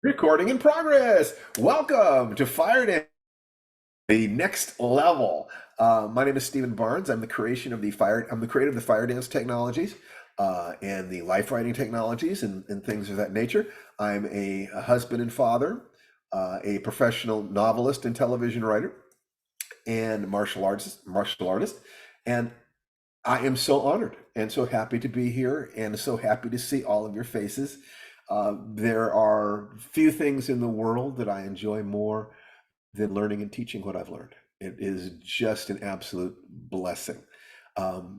Recording in progress. Welcome to FireDance, the next level. My name is Stephen Barnes. I'm the creator of the FireDance technologies and the life writing technologies and things of that nature. I'm a husband and father, a professional novelist and television writer, and martial artist, and I am so honored and so happy to be here and so happy to see all of your faces. There are few things in the world that I enjoy more than learning and teaching what I've learned. It is just an absolute blessing.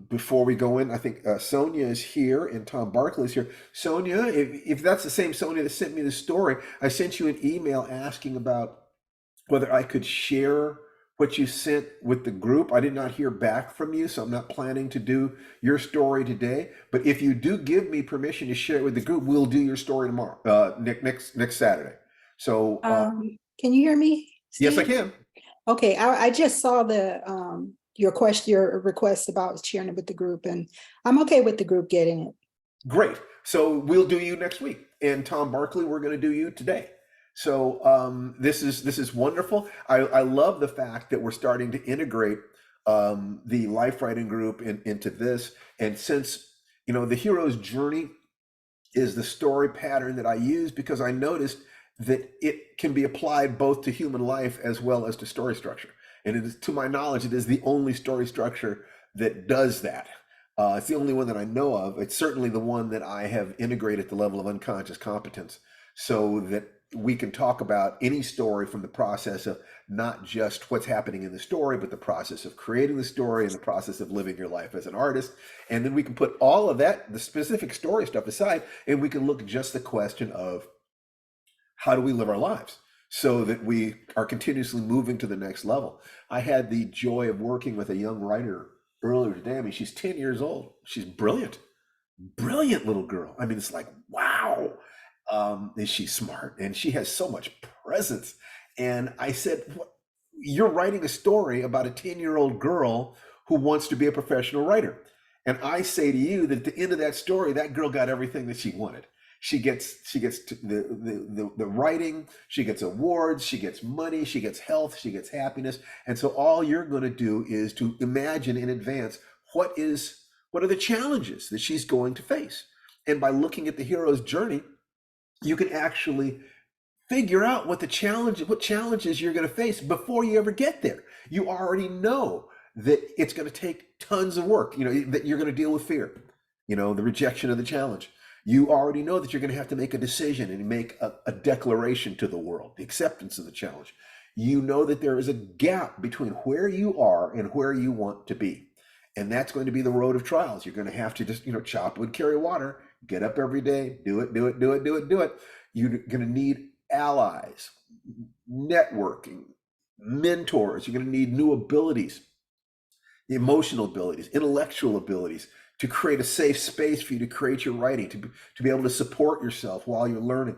Before we go in, I think Sonia is here and Tom Barkley is here. Sonia, if that's the same Sonia that sent me the story, I sent you an email asking about whether I could share what you sent with the group. I did not hear back from you, so I'm not planning to do your story today. But if you do give me permission to share it with the group, we'll do your story tomorrow, next Saturday. So Can you hear me, yes, I Steve? can. Okay, I just saw the your request about sharing it with the group, and I'm okay with the group getting it. Great. So we'll do you next week, and Tom Barkley, we're going to do you today. So this is wonderful. I love the fact that we're starting to integrate the life writing group into this, and since the hero's journey is the story pattern that I use because I noticed that it can be applied both to human life as well as to story structure. And it is, to my knowledge, it is the only story structure that does that. It's the only one that I know of. It's certainly the one that I have integrated at the level of unconscious competence so that we can talk about any story from the process of not just what's happening in the story, but the process of creating the story and the process of living your life as an artist. And then we can put all of that, the specific story stuff aside, and we can look at just the question of how do we live our lives so that we are continuously moving to the next level. I had the joy of working with a young writer earlier today. I mean, she's 10 years old. She's brilliant, brilliant little girl. I mean, it's like, wow. And she's smart and she has so much presence. And I said, what? You're writing a story about a 10-year-old girl who wants to be a professional writer. And I say to you that at the end of that story, that girl got everything that she wanted. She gets the writing, she gets awards, she gets money, she gets health, she gets happiness. And so all you're going to do is to imagine in advance what are the challenges that she's going to face. And by looking at the hero's journey, you can actually figure out what challenges you're going to face before you ever get there. You already know that it's going to take tons of work, that you're going to deal with fear, the rejection of the challenge. You already know that you're going to have to make a decision and make a declaration to the world, the acceptance of the challenge. You know that there is a gap between where you are and where you want to be. And that's going to be the road of trials. You're going to have to just, chop wood, carry water, get up every day, do it, do it, do it, do it, do it. You're going to need allies, networking, mentors. You're going to need new abilities, emotional abilities, intellectual abilities to create a safe space for you to create your writing, to be able to support yourself while you're learning.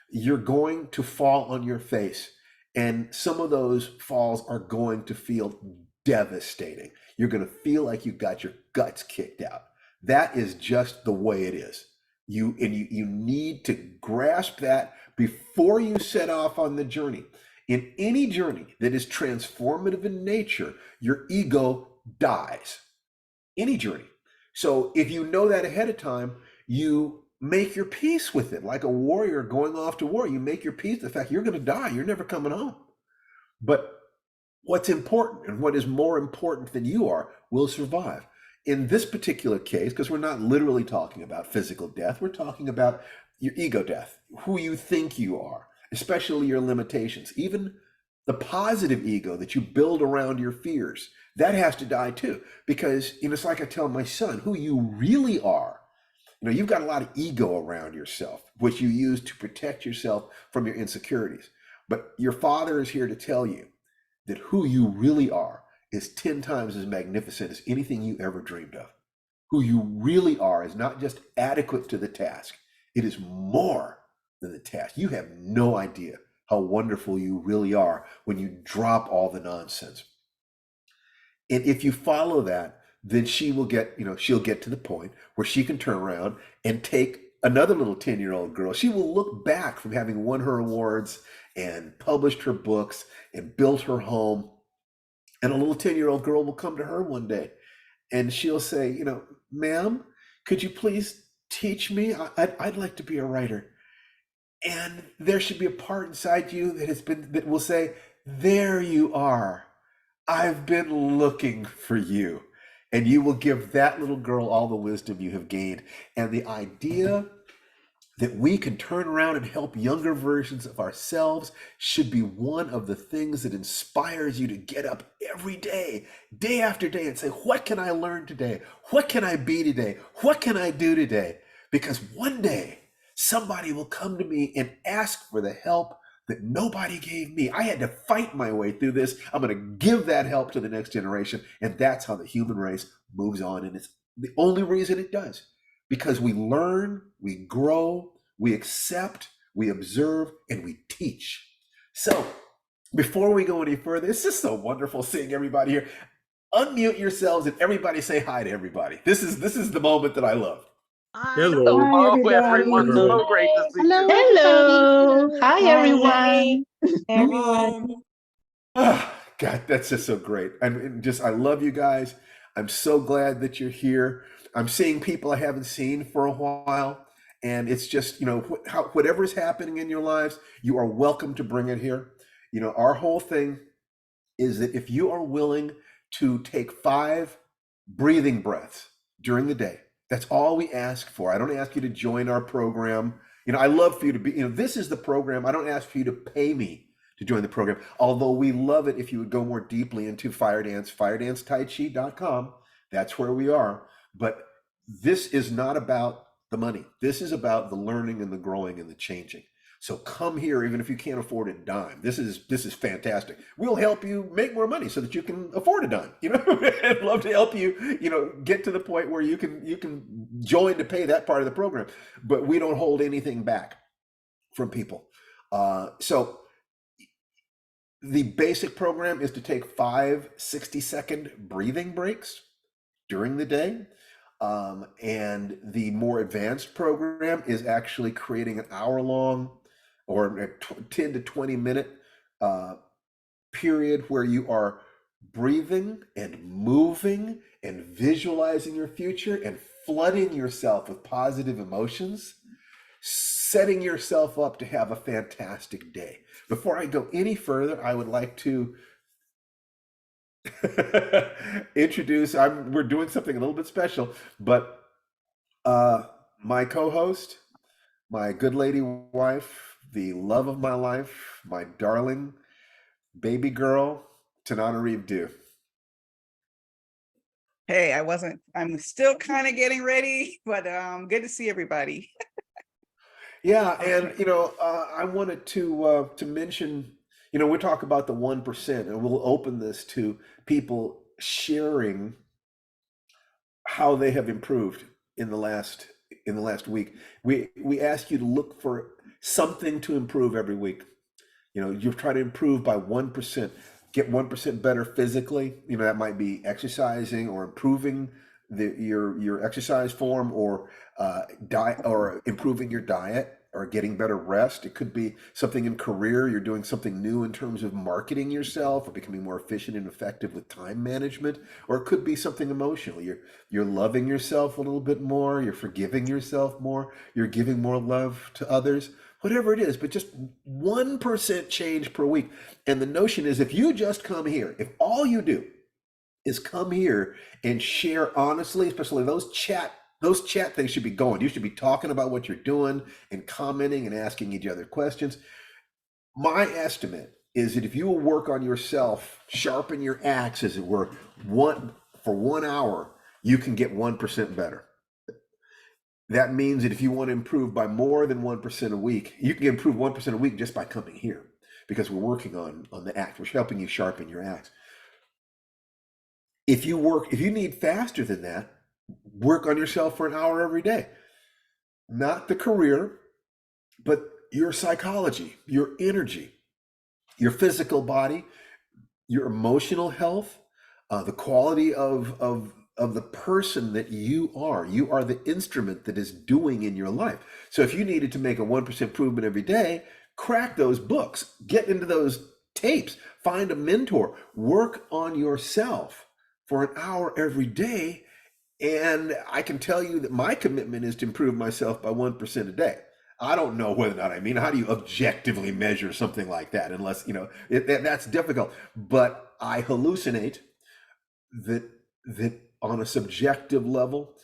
You're going to fall on your face, and some of those falls are going to feel devastating. You're going to feel like you got your guts kicked out. That is just the way it is. You need to grasp that before you set off on the journey. In any journey that is transformative in nature, your ego dies. Any journey. So if you know that ahead of time, you make your peace with it. Like a warrior going off to war, you make your peace with the fact you're going to die. You're never coming home. But what's important and what is more important than you are will survive. In this particular case, because we're not literally talking about physical death, we're talking about your ego death, who you think you are, especially your limitations, even the positive ego that you build around your fears, that has to die too. Because it's like I tell my son, who you really are. You've got a lot of ego around yourself, which you use to protect yourself from your insecurities. But your father is here to tell you that who you really are is 10 times as magnificent as anything you ever dreamed of. Who you really are is not just adequate to the task, it is more than the task. You have no idea how wonderful you really are when you drop all the nonsense. And if you follow that, then she'll get to the point where she can turn around and take another little 10-year-old girl, she will look back from having won her awards and published her books and built her home. And a little 10-year-old girl will come to her one day and she'll say, ma'am, could you please teach me? I'd like to be a writer. And there should be a part inside you that will say, there you are. I've been looking for you. And you will give that little girl all the wisdom you have gained. And the idea that we can turn around and help younger versions of ourselves should be one of the things that inspires you to get up every day, day after day, and say, what can I learn today? What can I be today? What can I do today? Because one day somebody will come to me and ask for the help that nobody gave me. I had to fight my way through this. I'm going to give that help to the next generation. And that's how the human race moves on. And it's the only reason it does. Because we learn, we grow, we accept, we observe, and we teach. So before we go any further, it's just so wonderful seeing everybody here. Unmute yourselves and everybody say hi to everybody. This is the moment that I love. Hello. Hi, everyone. everybody. So great to see Hello, you. Hello. everybody. Hi, everyone. Everyone. God, that's just so great. I love you guys. I'm so glad that you're here. I'm seeing people I haven't seen for a while. And it's just, whatever's happening in your lives, you are welcome to bring it here. Our whole thing is that if you are willing to take 5 breathing breaths during the day, that's all we ask for. I don't ask you to join our program. I love for you to be, this is the program. I don't ask for you to pay me to join the program, although we love it if you would go more deeply into FireDance, firedancetaichi.com. That's where we are. But this is not about the money. This is about the learning and the growing and the changing. So come here, even if you can't afford a dime. This is fantastic. We'll help you make more money so that you can afford a dime. I'd love to help you, get to the point where you can join to pay that part of the program. But we don't hold anything back from people. So the basic program is to take 5 60-second breathing breaks during the day. And the more advanced program is actually creating an hour-long or a 10 to 20 minute period where you are breathing and moving and visualizing your future and flooding yourself with positive emotions, setting yourself up to have a fantastic day. Before I go any further, I would like to introduce, we're doing something a little bit special, but my co-host, my good lady wife, the love of my life, my darling baby girl, Tanana Reeve Dew. Hey, I'm still kind of getting ready, but good to see everybody. Yeah, and I wanted to mention, we talk about the 1%, and we'll open this to people sharing how they have improved in the last week. We ask you to look for something to improve every week. You're trying to improve by 1%, get 1% better physically. That might be exercising or improving your exercise form, or diet, or improving your diet, or getting better rest. It could be something in career. You're doing something new in terms of marketing yourself or becoming more efficient and effective with time management. Or it could be something emotional. You're loving yourself a little bit more. You're forgiving yourself more. You're giving more love to others. Whatever it is, but just 1% change per week. And the notion is, if you just come here, if all you do is come here and share honestly, especially those chat things should be going. You should be talking about what you're doing and commenting and asking each other questions. My estimate is that if you will work on yourself, sharpen your axe, as it were, for 1 hour, you can get 1% better. That means that if you want to improve by more than 1% a week, you can improve 1% a week just by coming here, because we're working on the axe. We're helping you sharpen your axe. If you need faster than that, work on yourself for an hour every day. Not the career, but your psychology, your energy, your physical body, your emotional health, the quality of of the person that you are. You are the instrument that is doing in your life. So if you needed to make a 1% improvement every day, crack those books, get into those tapes, find a mentor, work on yourself for an hour every day. And I can tell you that my commitment is to improve myself by 1% a day. I don't know whether or not, I mean, how do you objectively measure something like that? Unless, that's difficult. But I hallucinate that on a subjective level,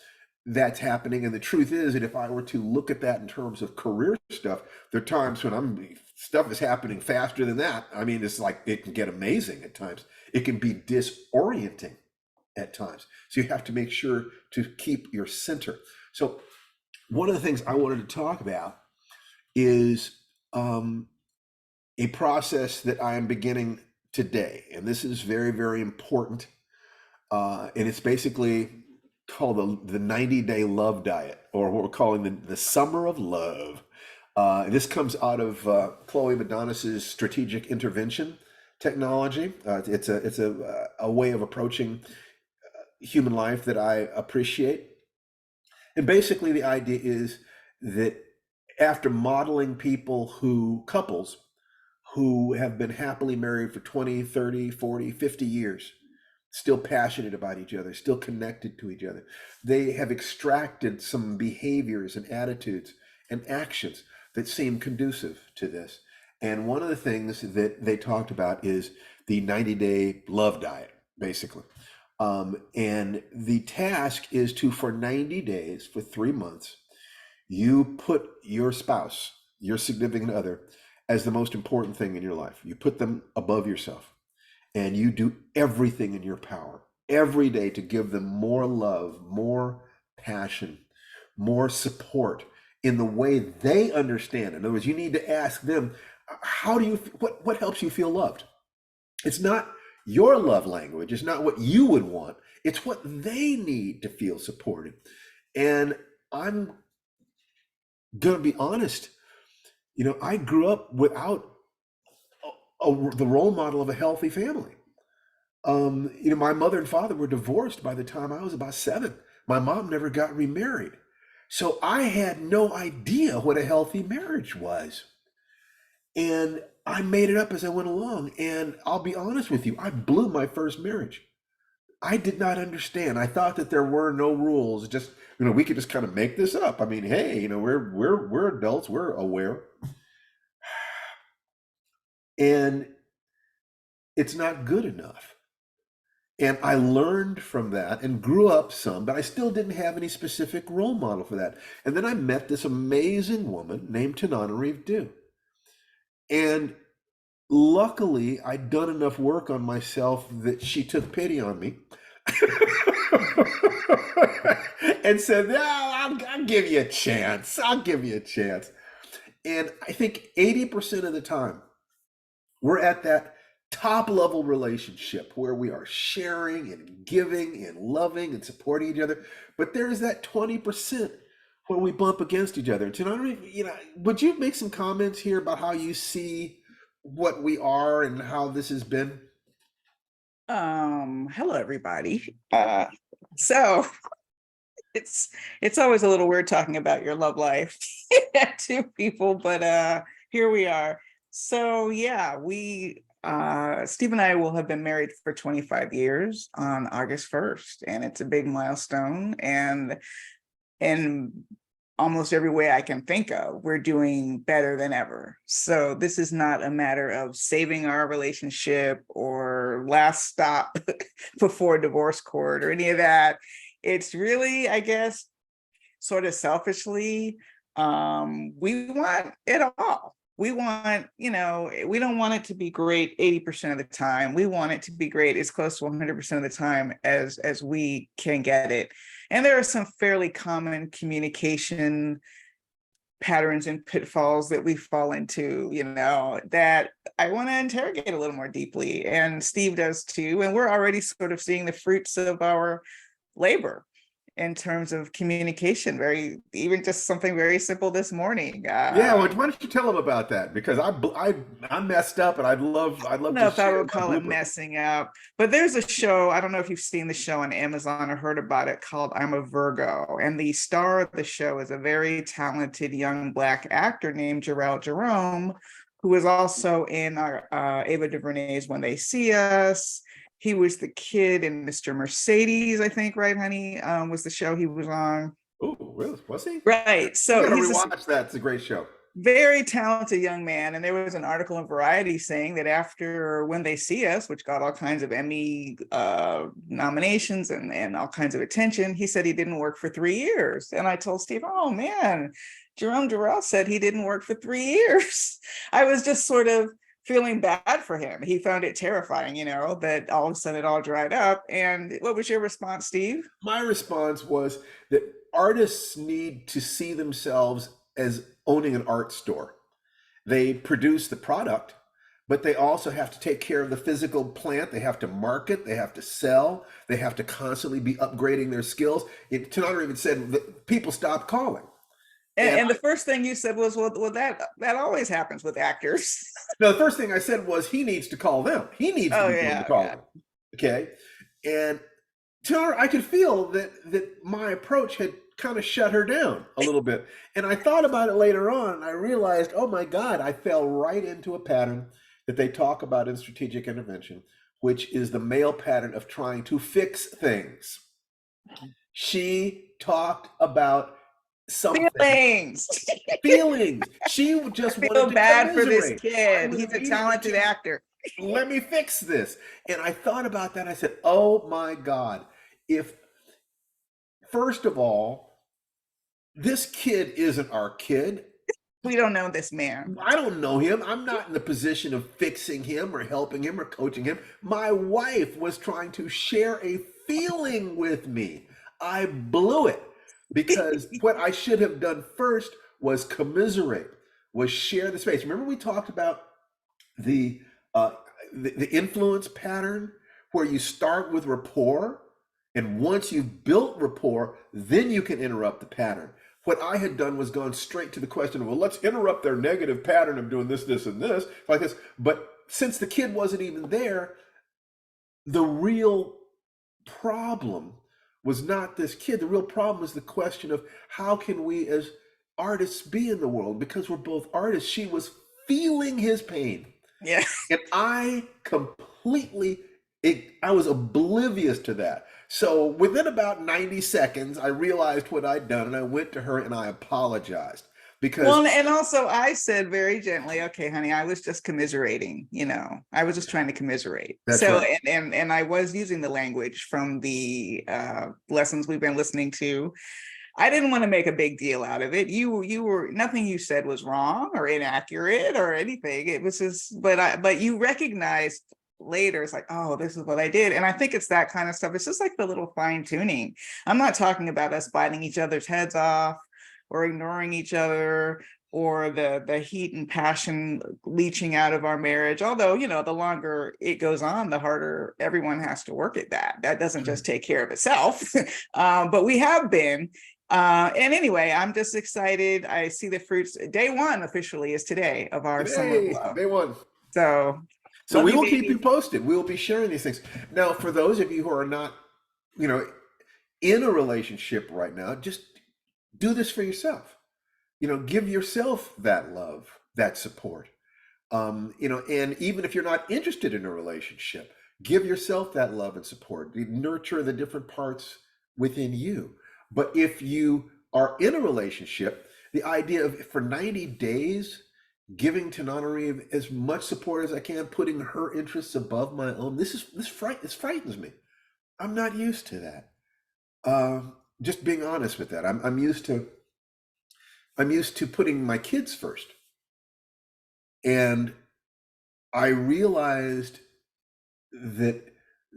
that's happening. And the truth is that if I were to look at that in terms of career stuff, there are times when stuff is happening faster than that. I mean, it's like it can get amazing at times. It can be disorienting at times. So you have to make sure to keep your center. So one of the things I wanted to talk about is a process that I am beginning today. And this is very, very important. And it's basically called the 90-day love diet, or what we're calling the summer of love. This comes out of Chloe Madonis's strategic intervention technology. It's a way of approaching human life that I appreciate. And basically the idea is that after modeling couples who have been happily married for 20, 30, 40, 50 years, still passionate about each other, still connected to each other, they have extracted some behaviors and attitudes and actions that seem conducive to this. And one of the things that they talked about is the 90-day love diet, basically. And the task is to, for 90 days, for 3 months, you put your spouse, your significant other, as the most important thing in your life. You put them above yourself, and you do everything in your power every day to give them more love, more passion, more support in the way they understand. In other words, you need to ask them, what helps you feel loved? It's not your love language. It's not what you would want. It's what they need to feel supported. And I'm going to be honest, I grew up without the role model of a healthy family. My mother and father were divorced by the time I was about 7. My mom never got remarried. So I had no idea what a healthy marriage was. And I made it up as I went along. And I'll be honest with you, I blew my first marriage. I did not understand. I thought that there were no rules. Just, we could just kind of make this up. I mean, hey, we're adults, we're aware. And it's not good enough. And I learned from that and grew up some, but I still didn't have any specific role model for that. And then I met this amazing woman named Tananarive Dew. And luckily, I'd done enough work on myself that she took pity on me and said, "No, I'll give you a chance. I'll give you a chance." And I think 80% of the time, we're at that top level relationship where we are sharing and giving and loving and supporting each other. But there is that 20% where we bump against each other. Tananarive, would you make some comments here about how you see what we are and how this has been? Hello, everybody. So it's always a little weird talking about your love life to people, but here we are. So yeah, Steve and I will have been married for 25 years on August 1st, and it's a big milestone. And in almost every way I can think of, we're doing better than ever. So this is not a matter of saving our relationship or last stop before divorce court or any of that. It's really, I guess, sort of selfishly, we want it all. We want, we don't want it to be great 80% of the time. We want it to be great as close to 100% of the time as we can get it. And there are some fairly common communication patterns and pitfalls that we fall into, that I want to interrogate a little more deeply. And Steve does too. And we're already sort of seeing the fruits of our labor. in terms of communication. Even just something very simple this morning. Yeah, well, why don't you tell them about that? Because I messed up, and I'd love I don't know to if I share would my call it blooper. messing up, but there's a show. I don't know if you've seen the show on Amazon or heard about it, called I'm a Virgo. And the star of the show is a very talented young Black actor named Jarrell Jerome, who is also in our Ava DuVernay's When They See Us. He was the kid in Mr. Mercedes, I think, right, honey? Was the show he was on. Oh, really? Was he? Right. I So gotta he's this rewatch that. It's a great show. very talented young man, and there was an article in Variety saying that after When They See Us, which got all kinds of Emmy nominations and all kinds of attention, he said he didn't work for 3 years. And I told Steve, oh man, Jerome Durrell said he didn't work for 3 years. I was just sort of feeling bad for him. He found it terrifying, that all of a sudden it all dried up. And what was your response, Steve? My response was that artists need to see themselves as owning an art store. They produce the product, but they also have to take care of the physical plant. They have to market, they have to sell, they have to constantly be upgrading their skills. Tanana even said that people stop calling. And the first thing you said was, well, that always happens with actors. No, the first thing I said was he needs to call them. He needs to be the one to call them. Okay. And Tanana, I could feel that my approach had kind of shut her down a little bit. And I thought about it later on, and I realized, oh my God, I fell right into a pattern that they talk about in strategic intervention, which is the male pattern of trying to fix things. She talked about something. Feelings. She just wanted to feel bad for this commiserate. kid. He's a talented actor. Let me fix this. And I thought about that. I said, oh my God, first of all, this kid isn't our kid. We don't know this man. I don't know him. I'm not in the position of fixing him or helping him or coaching him. My wife was trying to share a feeling with me. I blew it because what I should have done first was commiserate, was share the space. Remember we talked about the influence pattern where you start with rapport, and once you've built rapport, then you can interrupt the pattern. What I had done was gone straight to the question of, well, let's interrupt their negative pattern of doing this, this, and this, like this. But since the kid wasn't even there, the real problem was not this kid. The real problem was the question of how can we as artists be in the world? Because we're both artists. She was feeling his pain. Yeah. And I was oblivious to that. So within about 90 seconds, I realized what I'd done, and I went to her and I apologized because. Well, and also I said very gently, okay, honey, I was just commiserating, I was just trying to commiserate. That's so, right. and I was using the language from the lessons we've been listening to. I didn't want to make a big deal out of it. You were, nothing you said was wrong or inaccurate or anything. It was just, but you recognized later, it's like, oh, this is what I did. And I think it's that kind of stuff. It's just like the little fine tuning. I'm not talking about us biting each other's heads off or ignoring each other or the heat and passion leaching out of our marriage. Although, the longer it goes on, the harder everyone has to work at that. That doesn't just take care of itself. But we have been. And anyway, I'm just excited. I see the fruits. Day one officially is today of our summer of love. Day one. So we will keep you posted. We will be sharing these things. Now, for those of you who are not, in a relationship right now, just do this for yourself. Give yourself that love, that support. And even if you're not interested in a relationship, give yourself that love and support. Nurture the different parts within you. But if you are in a relationship, the idea of for 90 days, giving Tananarive as much support as I can, putting her interests above my own, this frightens me. I'm not used to that. Just being honest with that. I'm used to putting my kids first. And I realized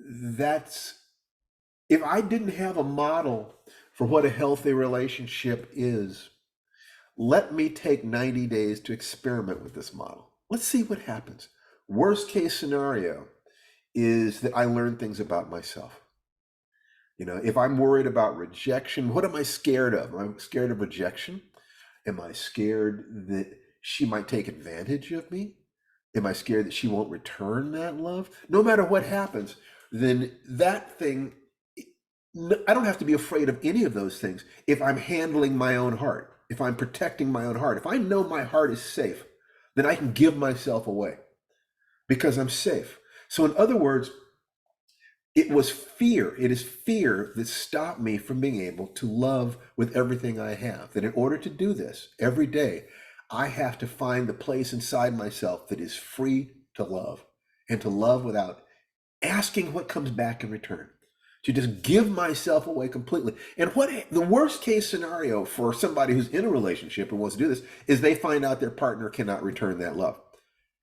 that's if I didn't have a model for what a healthy relationship is, let me take 90 days to experiment with this model. Let's see what happens. Worst case scenario is that I learn things about myself. You know, if I'm worried about rejection, what am I scared of? Am I scared of rejection? Am I scared that she might take advantage of me? Am I scared that she won't return that love? No matter what happens, then that thing, I don't have to be afraid of any of those things if I'm handling my own heart, if I'm protecting my own heart. If I know my heart is safe, then I can give myself away because I'm safe. So, in other words, it was fear. It is fear that stopped me from being able to love with everything I have. That in order to do this every day, I have to find the place inside myself that is free to love and to love without asking what comes back in return. To just give myself away completely. And what the worst case scenario for somebody who's in a relationship and wants to do this is they find out their partner cannot return that love.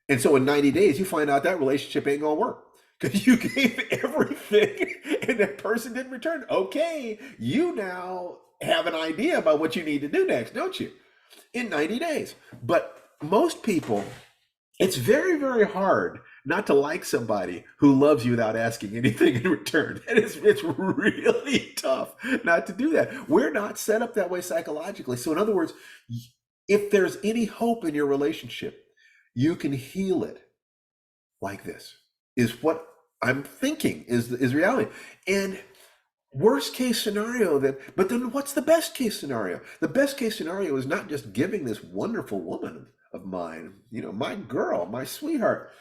And so in 90 days, you find out that relationship ain't gonna work because you gave everything and that person didn't return. Okay, you now have an idea about what you need to do next, don't you? In 90 days. But most people, it's very, very hard not to like somebody who loves you without asking anything in return. It's really tough not to do that. We're not set up that way psychologically. So in other words, if there's any hope in your relationship, you can heal it like this, is what I'm thinking is reality. And worst case scenario then, but then what's the best case scenario? The best case scenario is not just giving this wonderful woman of mine, you know, my girl, my sweetheart,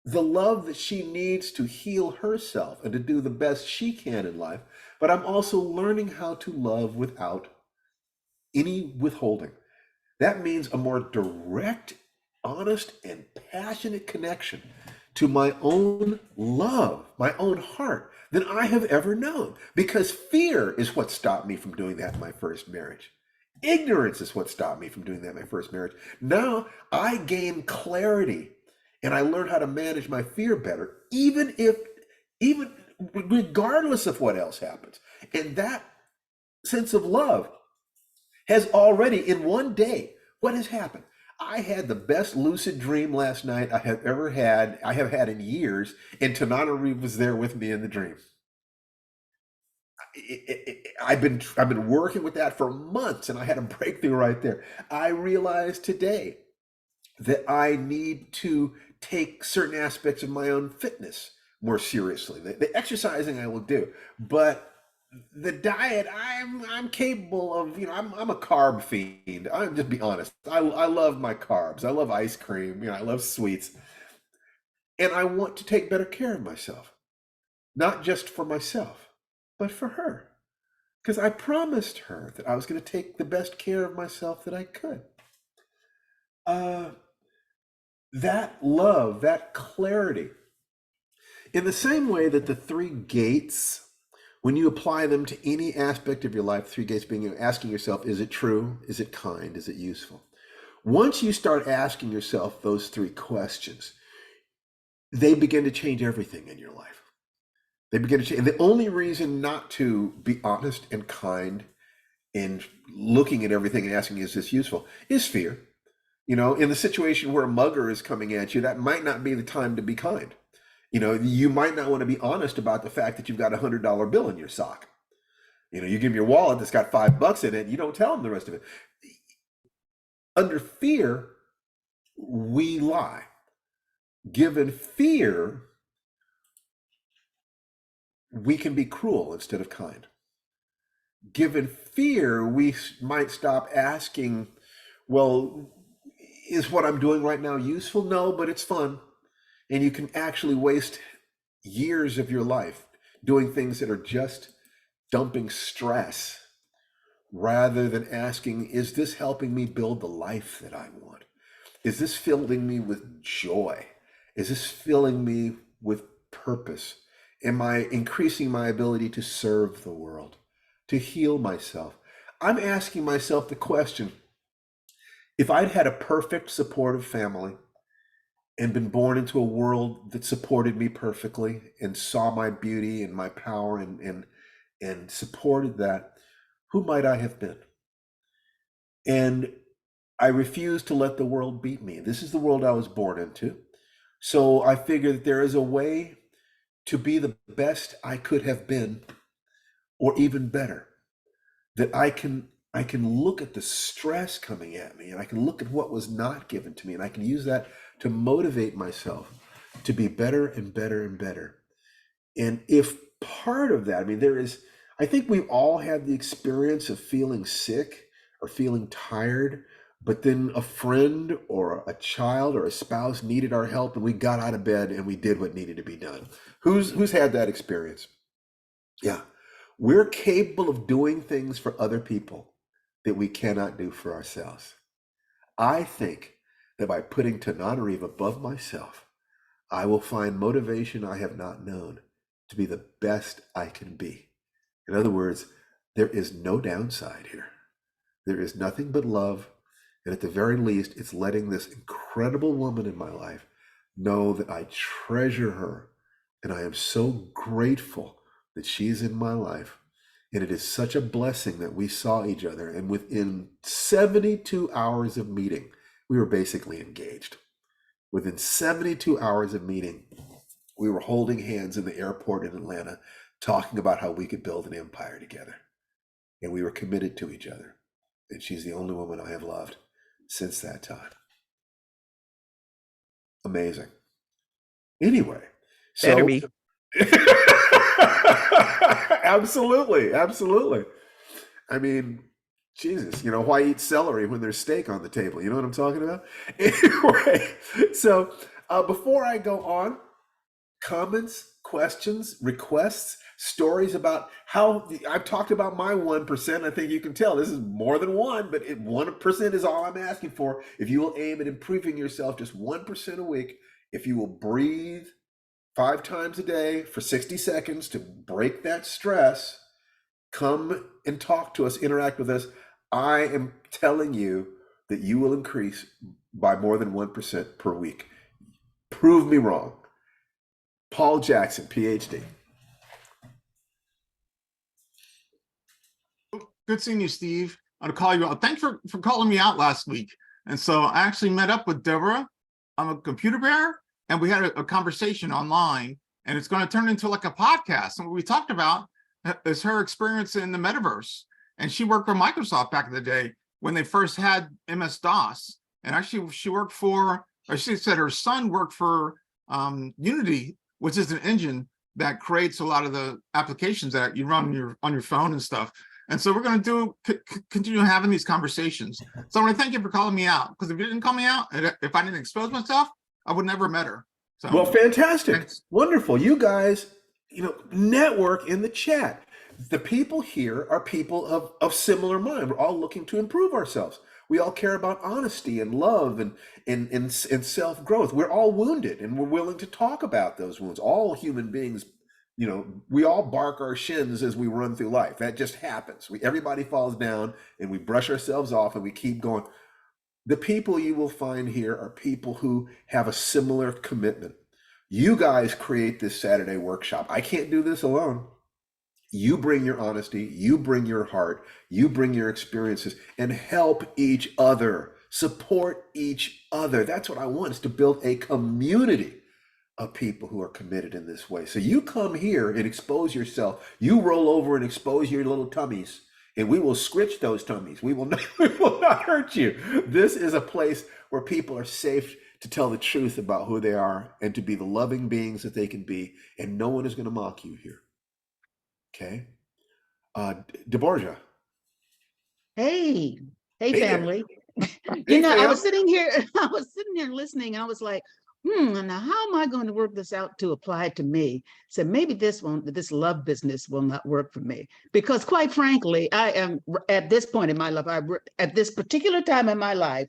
the love that she needs to heal herself and to do the best she can in life, but I'm also learning how to love without any withholding. That means a more direct, honest, and passionate connection to my own love, my own heart, than I have ever known. Because fear is what stopped me from doing that in my first marriage. Ignorance is what stopped me from doing that in my first marriage. Now I gain clarity and I learn how to manage my fear better, even regardless of what else happens. And that sense of love has already, in one day, what has happened? I had the best lucid dream last night I have ever had, I have had in years, and Tananarive was there with me in the dream. I've been working with that for months, and I had a breakthrough right there. I realized today that I need to take certain aspects of my own fitness more seriously. The exercising I will do, but the diet I'm capable of. You know, I'm a carb fiend. I'm just be honest. I love my carbs. I love ice cream. You know, I love sweets, and I want to take better care of myself, not just for myself, but for her, because I promised her that I was going to take the best care of myself that I could. Uh, that love, that clarity, in the same way that the three gates, when you apply them to any aspect of your life, three gates being, you know, asking yourself, is it true? Is it kind? Is it useful? Once you start asking yourself those three questions, they begin to change everything in your life. They begin to change. And the only reason not to be honest and kind and looking at everything and asking, is this useful, is fear. You know, in the situation where a mugger is coming at you, that might not be the time to be kind. You know, you might not want to be honest about the fact that you've got $100 bill in your sock. You know, you give him your wallet that's got $5 in it, and you don't tell him the rest of it. Under fear, we lie. Given fear, we can be cruel instead of kind. Given fear, we might stop asking, well, is what I'm doing right now useful? No, but it's fun. And you can actually waste years of your life doing things that are just dumping stress, rather than asking, is this helping me build the life that I want? Is this filling me with joy? Is this filling me with purpose? Am I increasing my ability to serve the world, to heal myself? I'm asking myself the question, if I'd had a perfect supportive family and been born into a world that supported me perfectly and saw my beauty and my power and supported that, who might I have been? And I refuse to let the world beat me. This is the world I was born into. So I figure that there is a way to be the best I could have been, or even better. That I can look at the stress coming at me, and I can look at what was not given to me, and I can use that to motivate myself to be better and better and better. And if part of that, I mean, I think we've all had the experience of feeling sick or feeling tired, but then a friend or a child or a spouse needed our help, and we got out of bed and we did what needed to be done. Who's had that experience? Yeah. We're capable of doing things for other people that we cannot do for ourselves. I think that by putting Tananarive above myself, I will find motivation I have not known to be the best I can be. In other words, there is no downside here. There is nothing but love. And at the very least, it's letting this incredible woman in my life know that I treasure her. And I am so grateful that she's in my life. And it is such a blessing that we saw each other. And within 72 hours of meeting, we were basically engaged. Within 72 hours of meeting, we were holding hands in the airport in Atlanta, talking about how we could build an empire together. And we were committed to each other. And she's the only woman I have loved since that time. Amazing. Anyway, so Better be. Absolutely, absolutely. I mean, Jesus, why eat celery when there's steak on the table? You know what I'm talking about? Anyway, so before I go on, comments, questions, requests, stories about how I've talked about my 1%. I think you can tell this is more than one, but 1% is all I'm asking for. If you will aim at improving yourself just 1% a week, if you will breathe 5 times a day for 60 seconds to break that stress, come and talk to us, interact with us. I am telling you that you will increase by more than 1% per week. Prove me wrong. Paul Jackson, PhD. Good seeing you, Steve. I'll call you out. Thanks for calling me out last week. And so I actually met up with Deborah. I'm a computer bear, and we had a conversation online, and it's going to turn into like a podcast. And what we talked about is her experience in the metaverse. And she worked for Microsoft back in the day when they first had MS-DOS. And actually, she said her son worked for Unity, which is an engine that creates a lot of the applications that you run on your phone and stuff. And so we're going to continue having these conversations. So I want to thank you for calling me out, because if you didn't call me out, and if I didn't expose myself, I would never met her. So, well, fantastic. thanks. Wonderful. You guys, network in the chat. The people here are people of similar mind. We're all looking to improve ourselves. We all care about honesty and love and self-growth. We're all wounded, and we're willing to talk about those wounds. All human beings, we all bark our shins as we run through life. That just happens. Everybody falls down, and we brush ourselves off, and we keep going. The people you will find here are people who have a similar commitment. You guys create this Saturday workshop. I can't do this alone. You bring your honesty, you bring your heart, you bring your experiences, and help each other, support each other. That's what I want, is to build a community of people who are committed in this way. So you come here and expose yourself. You roll over and expose your little tummies, and we will scritch those tummies. We will not hurt you. This is a place where people are safe to tell the truth about who they are and to be the loving beings that they can be, and no one is going to mock you here. Okay. DeBorgia. Hey Hey, family. Hey, I fam. was sitting here listening. I was like, now how am I going to work this out to apply it to me? So maybe this love business will not work for me, because quite frankly, I am at this point in my life, at this particular time in my life,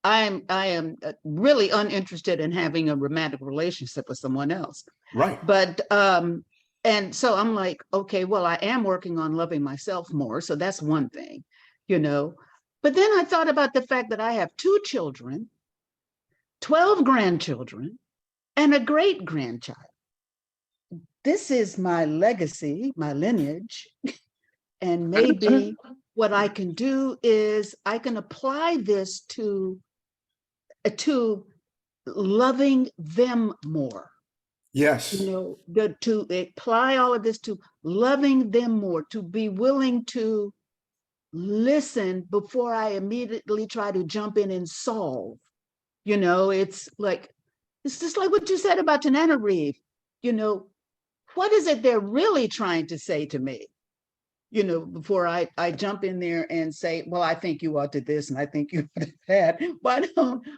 I am really uninterested in having a romantic relationship with someone else. Right. But and so I'm like, okay, well, I am working on loving myself more. So that's one thing, But then I thought about the fact that I have 2 children, 12 grandchildren, and a great grandchild. This is my legacy, my lineage. And maybe what I can do is I can apply this to loving them more. Yes. To apply all of this to loving them more, to be willing to listen before I immediately try to jump in and solve. It's just like what you said about Tananarive. What is it they're really trying to say to me? Before I jump in there and say, well, I think you ought to this and I think you ought to that.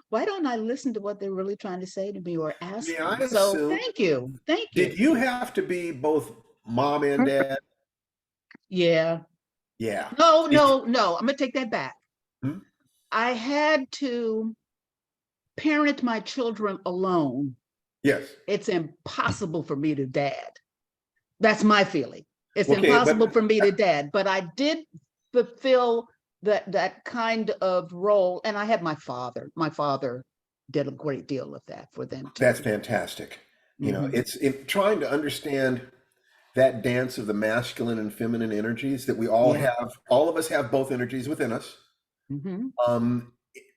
Why don't I listen to what they're really trying to say to me or ask May I them? So assume, thank you. Thank did you. you have to be both mom and dad? Yeah. Yeah. No, no, no. I'm gonna take that back. Hmm? I had to parent my children alone. Yes. It's impossible for me to dad. That's my feeling. It's Okay, impossible but for me to dad, but I did fulfill that kind of role. And I had my father. My father did a great deal of that for them too. that's fantastic. Mhm. It's trying to understand that dance of the masculine and feminine energies that we all Yeah. have. All of us have both energies within us. Hmm. Um,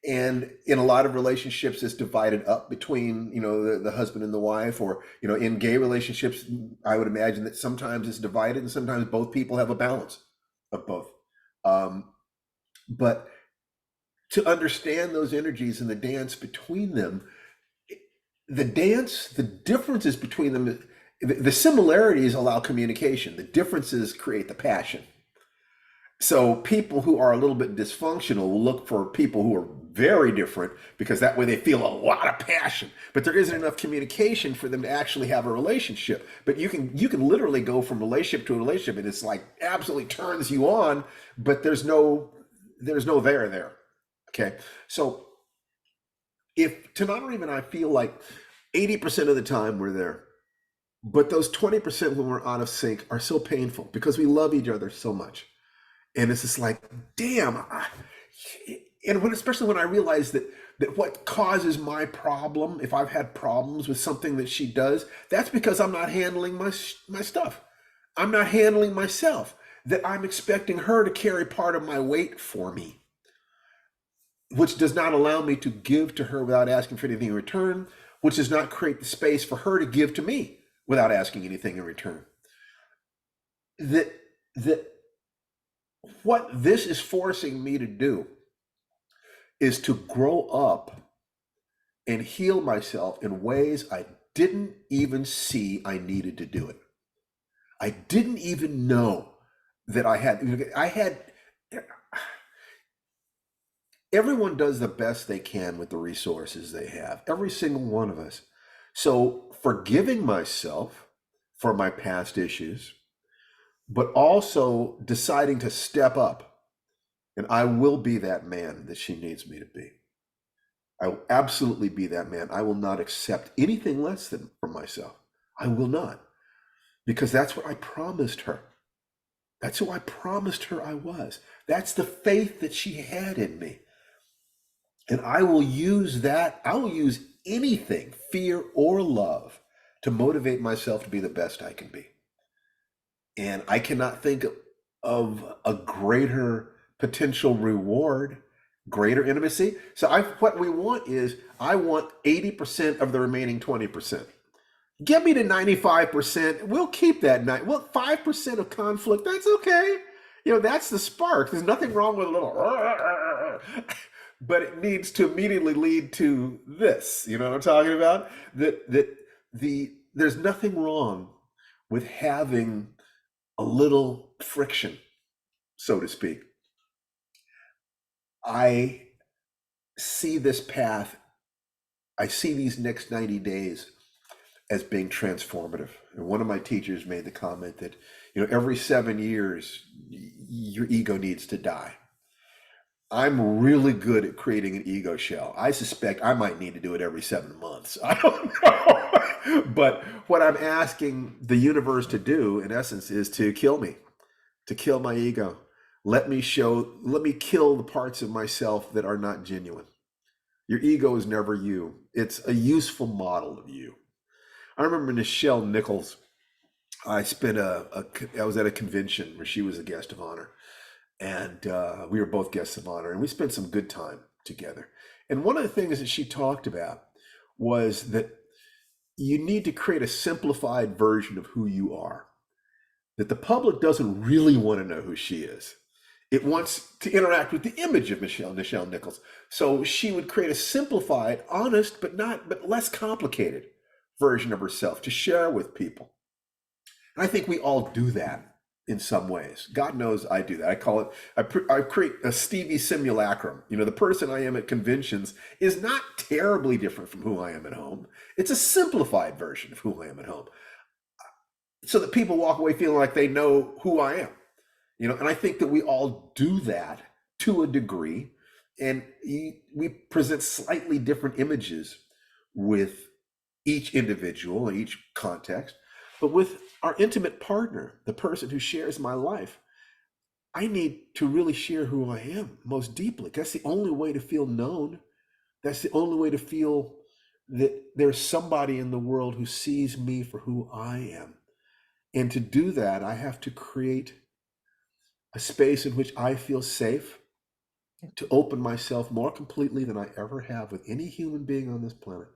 and in a lot of relationships, it's divided up between, the husband and the wife, or, in gay relationships, I would imagine that sometimes it's divided and sometimes both people have a balance of both. Um, but to understand those energies and the dance between them, the differences between them, the similarities allow communication, the differences create the passion. So people who are a little bit dysfunctional will look for people who are very different, because that way they feel a lot of passion, but there isn't enough communication for them to actually have a relationship. But you can literally go from relationship to relationship and it's like absolutely turns you on, but there's no there. Okay. So if Tananarive and I feel like 80% of the time we're there, but those 20% when we're out of sync are so painful because we love each other so much. And it's just like, damn. Especially when I realize that what causes my problem, if I've had problems with something that she does, that's because I'm not handling my stuff. I'm not handling myself. That I'm expecting her to carry part of my weight for me, which does not allow me to give to her without asking for anything in return, which does not create the space for her to give to me without asking anything in return. That what this is forcing me to do is to grow up and heal myself in ways I didn't even see I needed to do it. I didn't even know that I had. Everyone does the best they can with the resources they have, every single one of us. So forgiving myself for my past issues, but also deciding to step up, and I will be that man that she needs me to be. I will absolutely be that man. I will not accept anything less than from myself. I will not, because that's what I promised her. That's who I promised her I was. That's the faith that she had in me. And I will use that. I will use anything, fear or love, to motivate myself to be the best I can be. And I cannot think of a greater potential reward, greater intimacy. So what we want is, I want 80% of the remaining 20%. Get me to 95%. We'll keep that night. Well, 5% of conflict, that's okay. That's the spark. There's nothing wrong with a little, but it needs to immediately lead to this. You know what I'm talking about? There's nothing wrong with having a little friction, so to speak. I see this path. I see these next 90 days as being transformative. And one of my teachers made the comment that, every 7 years, your ego needs to die. I'm really good at creating an ego shell. I suspect I might need to do it every 7 months. I don't know. But what I'm asking the universe to do, in essence, is to kill me, to kill my ego. Let me kill the parts of myself that are not genuine. Your ego is never you. It's a useful model of you. I remember Nichelle Nichols. I was at a convention where she was a guest of honor, and we were both guests of honor, and we spent some good time together. And one of the things that she talked about was that you need to create a simplified version of who you are, that the public doesn't really want to know who she is. It wants to interact with the image of Nichelle Nichols. So she would create a simplified, honest, but less complicated version of herself to share with people. And I think we all do that in some ways. God knows I do that. I call it, I create a Stevie simulacrum. You know, the person I am at conventions is not terribly different from who I am at home. It's a simplified version of who I am at home, so that people walk away feeling like they know who I am. You know, and I think that we all do that to a degree, and we present slightly different images with each individual in each context. But with our intimate partner, the person who shares my life, I need to really share who I am most deeply. That's the only way to feel known. That's the only way to feel that there's somebody in the world who sees me for who I am. And to do that, I have to create a space in which I feel safe to open myself more completely than I ever have with any human being on this planet,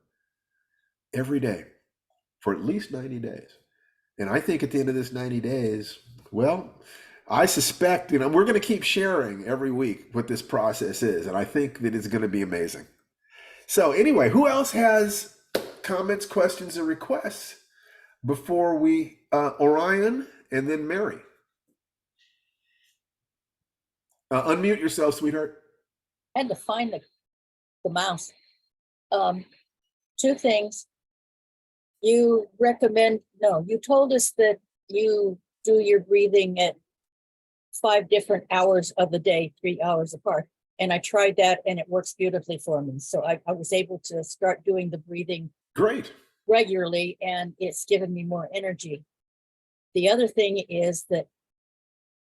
every day for at least 90 days. And I think at the end of this 90 days, well, I suspect, you know, we're going to keep sharing every week what this process is. And I think that it's going to be amazing. So anyway, who else has comments, questions, or requests before we, Orion and then Mary? Unmute yourself, sweetheart. I had to find the mouse. Two things. You told us that you do your breathing at 5 different hours of the day, 3 hours apart. And I tried that and it works beautifully for me. So I was able to start doing the breathing Great. regularly, and it's given me more energy. The other thing is that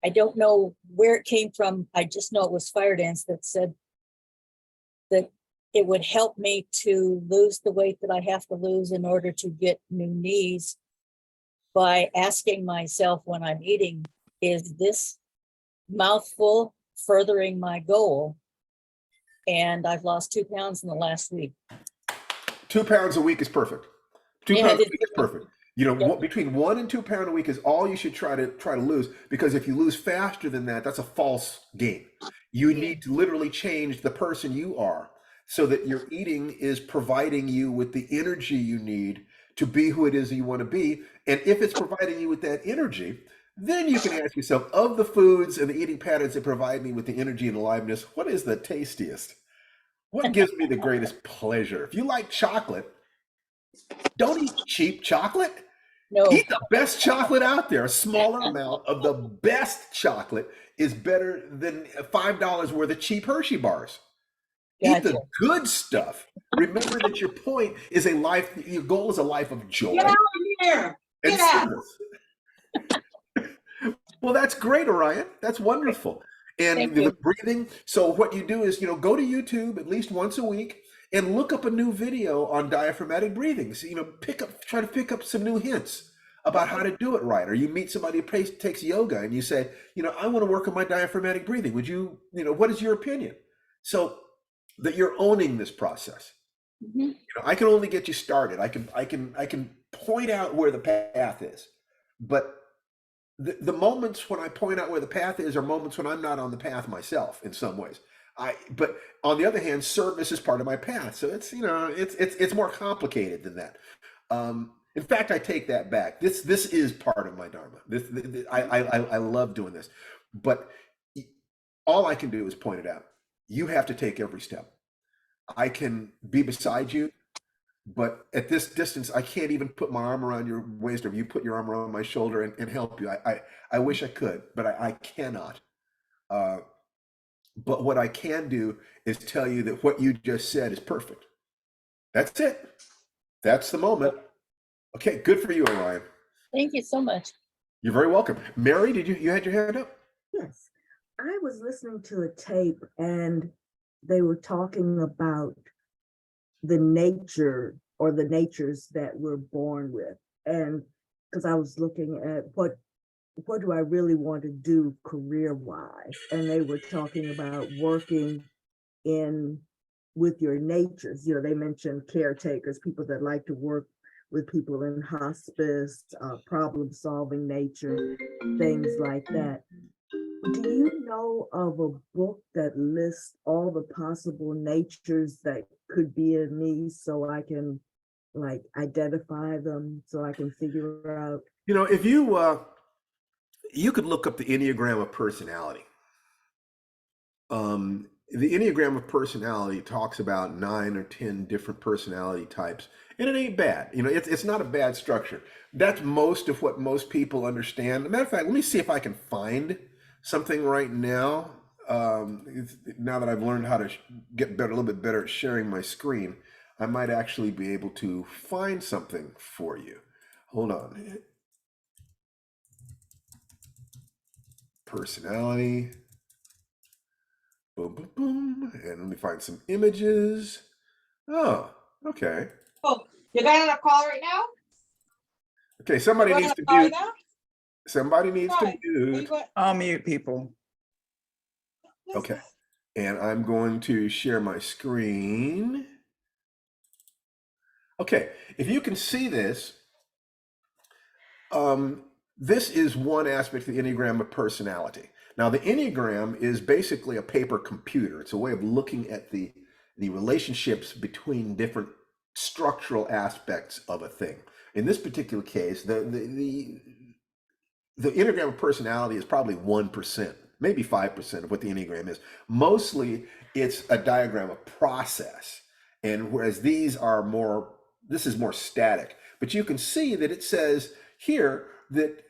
I don't know where it came from. I just know it was FIREDANCE that said that it would help me to lose the weight that I have to lose in order to get new knees, by asking myself when I'm eating, is this mouthful furthering my goal? And I've lost 2 pounds in the last week. 2 pounds a week is perfect. 2 Yeah, pounds a it is week is perfect. You know, Yeah. between 1 and 2 pounds a week is all you should try to lose, because if you lose faster than that, that's a false gain. You need to literally change the person you are so that your eating is providing you with the energy you need to be who it is that you want to be. And if it's providing you with that energy, then you can ask yourself, of the foods and the eating patterns that provide me with the energy and aliveness, what is the tastiest? What gives me the greatest pleasure? If you like chocolate, don't eat cheap chocolate. No, Eat the best chocolate out there. A smaller amount of the best chocolate is better than $5 worth of cheap Hershey bars. Eat the gotcha. good stuff. Remember that your point is your goal is a life of joy Get out of here. and Get out. service. Well, that's great, Orion. That's wonderful. And Thank the you. breathing. So what you do is, go to YouTube at least once a week and look up a new video on diaphragmatic breathing. So, try to pick up some new hints about how to do it right. Or you meet somebody who takes yoga and you say, I want to work on my diaphragmatic breathing. Would you, what is your opinion? So that you're owning this process. Mhm. I can only get you started. I can point out where the path is, but the moments when I point out where the path is are moments when I'm not on the path myself in some ways. But on the other hand, service is part of my path. So it's, it's more complicated than that. In fact, I take that back. This is part of my dharma. I love doing this, but all I can do is point it out. You have to take every step. I can be beside you, but at this distance, I can't even put my arm around your waist, or you put your arm around my shoulder and help you. I wish I could, but I cannot. But what I can do is tell you that what you just said is perfect. That's it. That's the moment. Okay, good for you, Orion. Thank you so much. You're very welcome. Mary, did you had your hand up? Yes, I was listening to a tape and they were talking about the nature or the natures that we're born with. And because I was looking at what do I really want to do career-wise? And they were talking about working with your natures. They mentioned caretakers, people that like to work with people in hospice, problem-solving nature, things like that. Do you know of a book that lists all the possible natures that could be in me so I can like identify them, so I can figure out? You know, if you could look up the Enneagram of personality. The Enneagram of personality talks about 9 or 10 different personality types, and it ain't bad. You know, it's not a bad structure. That's most of what most people understand. As a matter of fact, let me see if I can find something right now. Now that I've learned how to get better, a little bit better at sharing my screen, I might actually be able to find something for you. Hold on. Personality. Boom, boom, boom. And let me find some images. Oh, okay. Oh, you got on a call right now? Okay, somebody You're needs on to a call right mute. now? Somebody needs to Why? Are you mute. going- I'll mute people. Okay. And I'm going to share my screen. Okay, if you can see this, this is one aspect of the Enneagram of personality. Now, the Enneagram is basically a paper computer. It's a way of looking at the relationships between different structural aspects of a thing. In this particular case, the Enneagram of personality is probably 1%, maybe 5% of what the Enneagram is. Mostly, it's a diagram of process. And whereas this is more static. But you can see that it says here that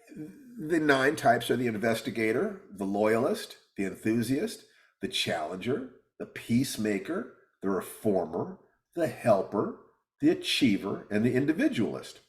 the 9 types are the investigator, the loyalist, the enthusiast, the challenger, the peacemaker, the reformer, the helper, the achiever, and the individualist.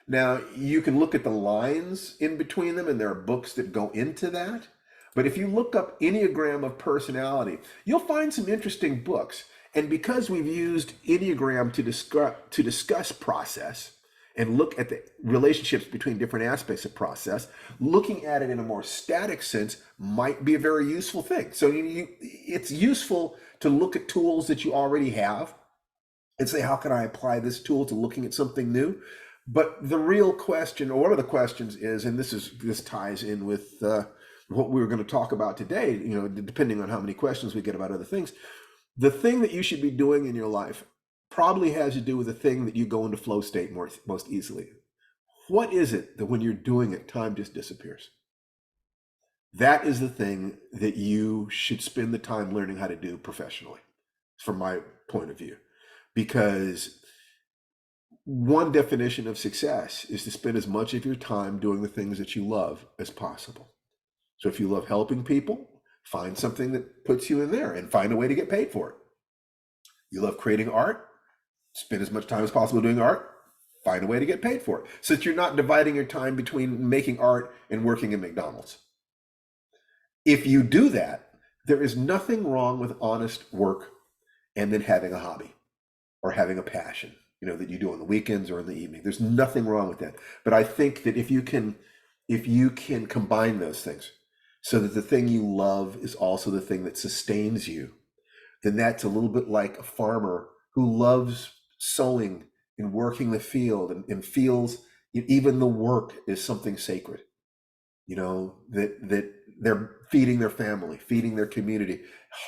Now, you can look at the lines in between them, and there are books that go into that. But if you look up Enneagram of personality, you'll find some interesting books. And because we've used Enneagram to discuss process and look at the relationships between different aspects of process, looking at it in a more static sense might be a very useful thing. So it's useful to look at tools that you already have and say, how can I apply this tool to looking at something new? But the real question, or one of the questions is, and this ties in with what we were going to talk about today, you know, depending on how many questions we get about other things, the thing that you should be doing in your life probably has to do with the thing that you go into flow state most easily. What is it that when you're doing it, time just disappears? That is the thing that you should spend the time learning how to do professionally, from my point of view. Because one definition of success is to spend as much of your time doing the things that you love as possible. So if you love helping people, find something that puts you in there and find a way to get paid for it. You love creating art, spend as much time as possible doing art, find a way to get paid for it, so that you're not dividing your time between making art and working in McDonald's. If you do that, there is nothing wrong with honest work and then having a hobby or having a passion, you know, that you do on the weekends or in the evening. There's nothing wrong with that. But I think that if you can combine those things so that the thing you love is also the thing that sustains you, then that's a little bit like a farmer who loves sowing and working the field and feels even the work is something sacred, you know, that they're feeding their family, feeding their community.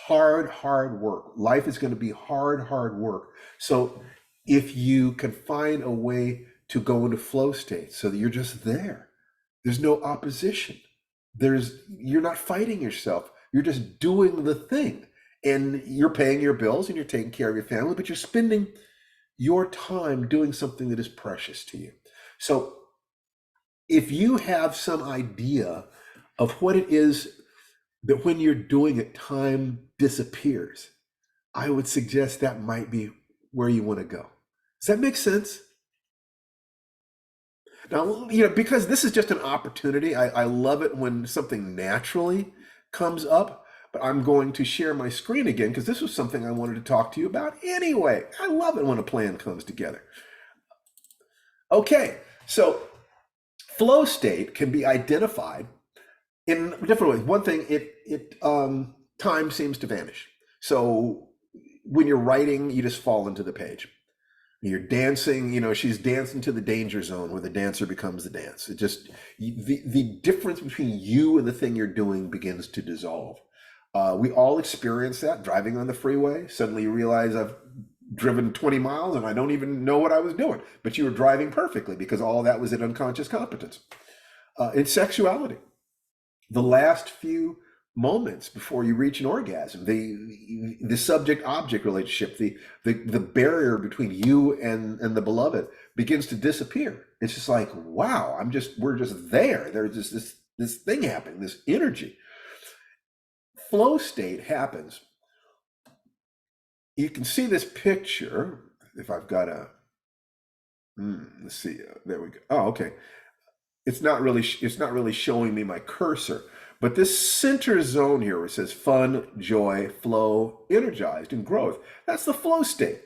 Hard work. Life is going to be hard work. So if you can find a way to go into flow state so that you're just there's no opposition. You're not fighting yourself. You're just doing the thing. And you're paying your bills and you're taking care of your family, but you're spending your time doing something that is precious to you. So if you have some idea of what it is that when you're doing it, time disappears, I would suggest that might be where you want to go. Does that make sense? Now, you know, because this is just an opportunity, I love it when something naturally comes up. But I'm going to share my screen again because this was something I wanted to talk to you about anyway. I love it when a plan comes together. Okay, so flow state can be identified in different ways. One thing, time seems to vanish. So when you're writing, you just fall into the page. You're dancing, she's dancing to the danger zone where the dancer becomes the dance. It just, the difference between you and the thing you're doing begins to dissolve. We all experience that driving on the freeway. Suddenly you realize I've driven 20 miles and I don't even know what I was doing, but you were driving perfectly because all that was in unconscious competence. In sexuality, the last few moments before you reach an orgasm, the subject object relationship, the barrier between you and the beloved begins to disappear. It's just like, wow, we're just there. There's just this thing happening, this energy. Flow state happens. You can see this picture if I've got let's see, there we go. Oh, okay. It's not really showing me my cursor, but this center zone here where it says fun, joy, flow, energized, and growth, that's the flow state.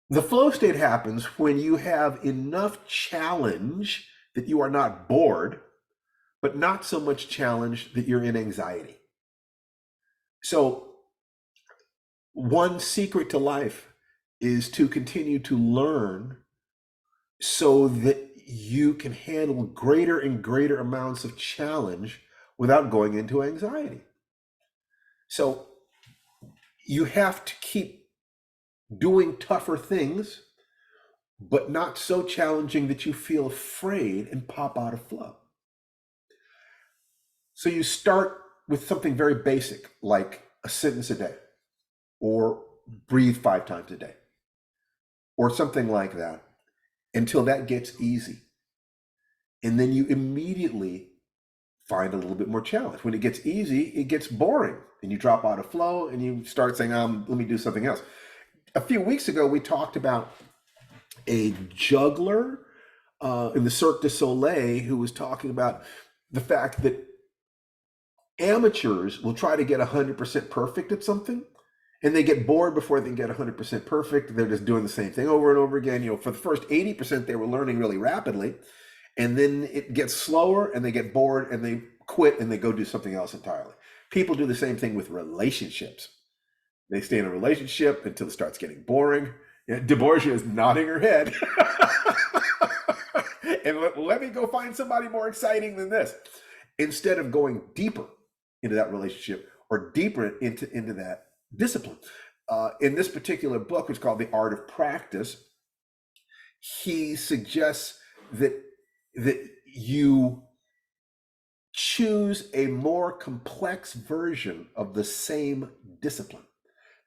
The flow state happens when you have enough challenge that you are not bored, but not so much challenge that you're in anxiety. So one secret to life is to continue to learn so that you can handle greater and greater amounts of challenge without going into anxiety. So you have to keep doing tougher things, but not so challenging that you feel afraid and pop out of flow. So you start with something very basic, like a sentence a day, or breathe 5 times a day, or something like that, until that gets easy. And then you immediately find a little bit more challenge. When it gets easy, it gets boring, and you drop out of flow and you start saying, let me do something else. A few weeks ago, we talked about a juggler in the Cirque du Soleil who was talking about the fact that amateurs will try to get 100% perfect at something, and they get bored before they can get 100% perfect. They're just doing the same thing over and over again. For the first 80%, they were learning really rapidly, and then it gets slower and they get bored and they quit and they go do something else entirely. People do the same thing with relationships. They stay in a relationship until it starts getting boring. Deborah is nodding her head. And let me go find somebody more exciting than this. Instead of going deeper into that relationship or deeper into that discipline. In this particular book, which is called The Art of Practice, he suggests that you choose a more complex version of the same discipline,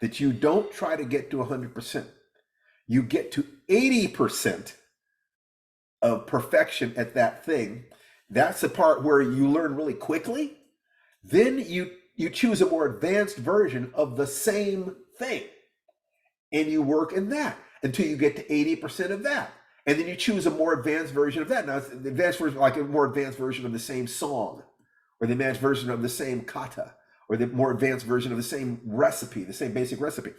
that you don't try to get to 100%. You get to 80% of perfection at that thing. That's the part where you learn really quickly. Then you choose a more advanced version of the same thing, and you work in that until you get to 80% of that. And then you choose a more advanced version of that. Now, the advanced version, like a more advanced version of the same song, or the advanced version of the same kata, or the more advanced version of the same recipe, the same basic recipe.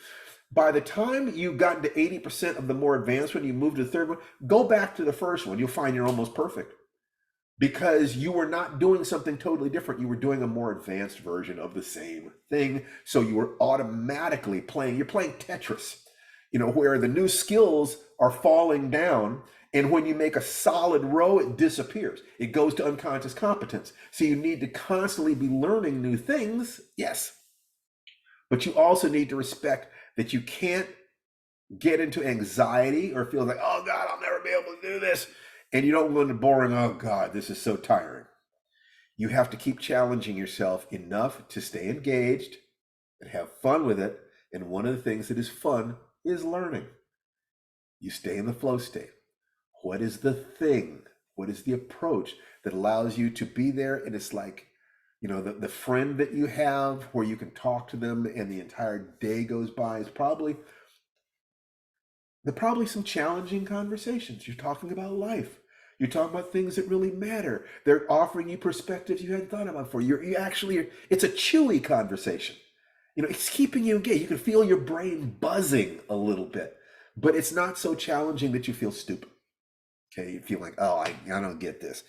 By the time you've gotten to 80% of the more advanced one, you move to the third one, go back to the first one. You'll find you're almost perfect, because you were not doing something totally different. You were doing a more advanced version of the same thing. So you were automatically you're playing Tetris, where the new skills are falling down. And when you make a solid row, it disappears. It goes to unconscious competence. So you need to constantly be learning new things. Yes. But you also need to respect that you can't get into anxiety or feel like, oh God, I'll never be able to do this. And you don't go into boring, oh God, this is so tiring. You have to keep challenging yourself enough to stay engaged and have fun with it. And one of the things that is fun is learning. You stay in the flow state. What is the thing? What is the approach that allows you to be there? And it's like, the friend that you have where you can talk to them and the entire day goes by is probably some challenging conversations. You're talking about life. You're talking about things that really matter. They're offering you perspectives you hadn't thought about before. It's a chewy conversation. It's keeping you engaged. You can feel your brain buzzing a little bit, but it's not so challenging that you feel stupid. Okay, you feel like, oh, I don't get this.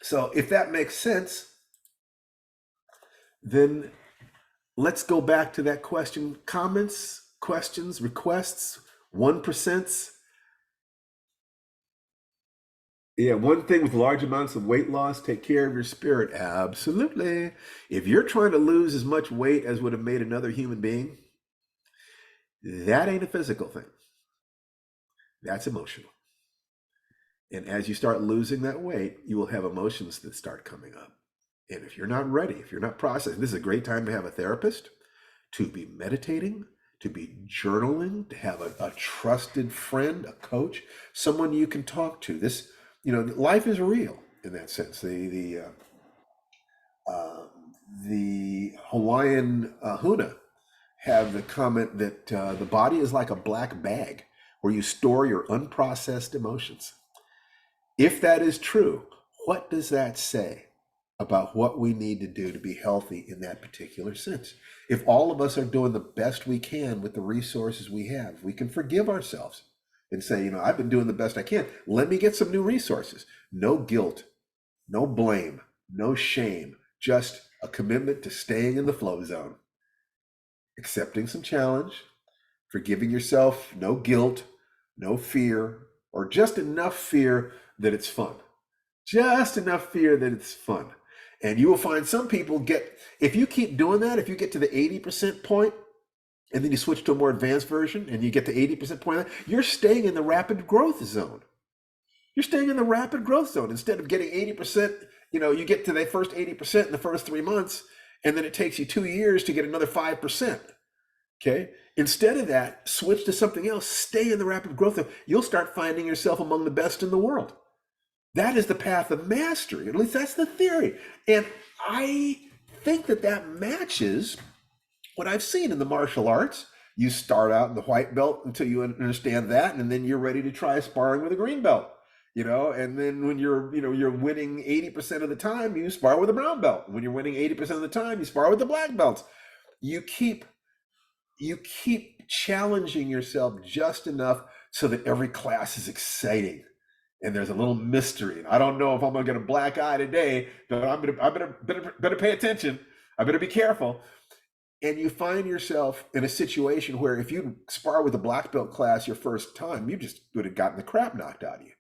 So if that makes sense, then let's go back to that question. Comments, questions, requests. 1%. Yeah, one thing with large amounts of weight loss, take care of your spirit. Absolutely. If you're trying to lose as much weight as would have made another human being, that ain't a physical thing. That's emotional. And as you start losing that weight, you will have emotions that start coming up. And if you're not ready, if you're not processing, this is a great time to have a therapist, to be meditating, to be journaling, to have a trusted friend, a coach, someone you can talk to. This, life is real in that sense. The Hawaiian Huna have the comment that the body is like a black bag where you store your unprocessed emotions. If that is true, what does that say about what we need to do to be healthy in that particular sense? If all of us are doing the best we can with the resources we have, we can forgive ourselves and say, I've been doing the best I can. Let me get some new resources. No guilt, no blame, no shame, just a commitment to staying in the flow zone, accepting some challenge, forgiving yourself, no guilt, no fear, or just enough fear that it's fun. Just enough fear that it's fun. And you will find some people if you keep doing that, if you get to the 80% point, and then you switch to a more advanced version and you get to 80% point, you're staying in the rapid growth zone. You're staying in the rapid growth zone. Instead of getting 80%, you get to the first 80% in the first 3 months, and then it takes you 2 years to get another 5%. Okay. Instead of that, switch to something else, stay in the rapid growth zone. You'll start finding yourself among the best in the world. That is the path of mastery. At least that's the theory. And I think that matches what I've seen in the martial arts. You start out in the white belt until you understand that, and then you're ready to try sparring with a green belt. And then when you're winning 80% of the time, you spar with a brown belt. When you're winning 80% of the time, you spar with the black belts. You keep challenging yourself just enough so that every class is exciting and there's a little mystery. And I don't know if I'm gonna get a black eye today, but I better pay attention. I better be careful. And you find yourself in a situation where if you spar with a black belt class your first time, you just would have gotten the crap knocked out of you.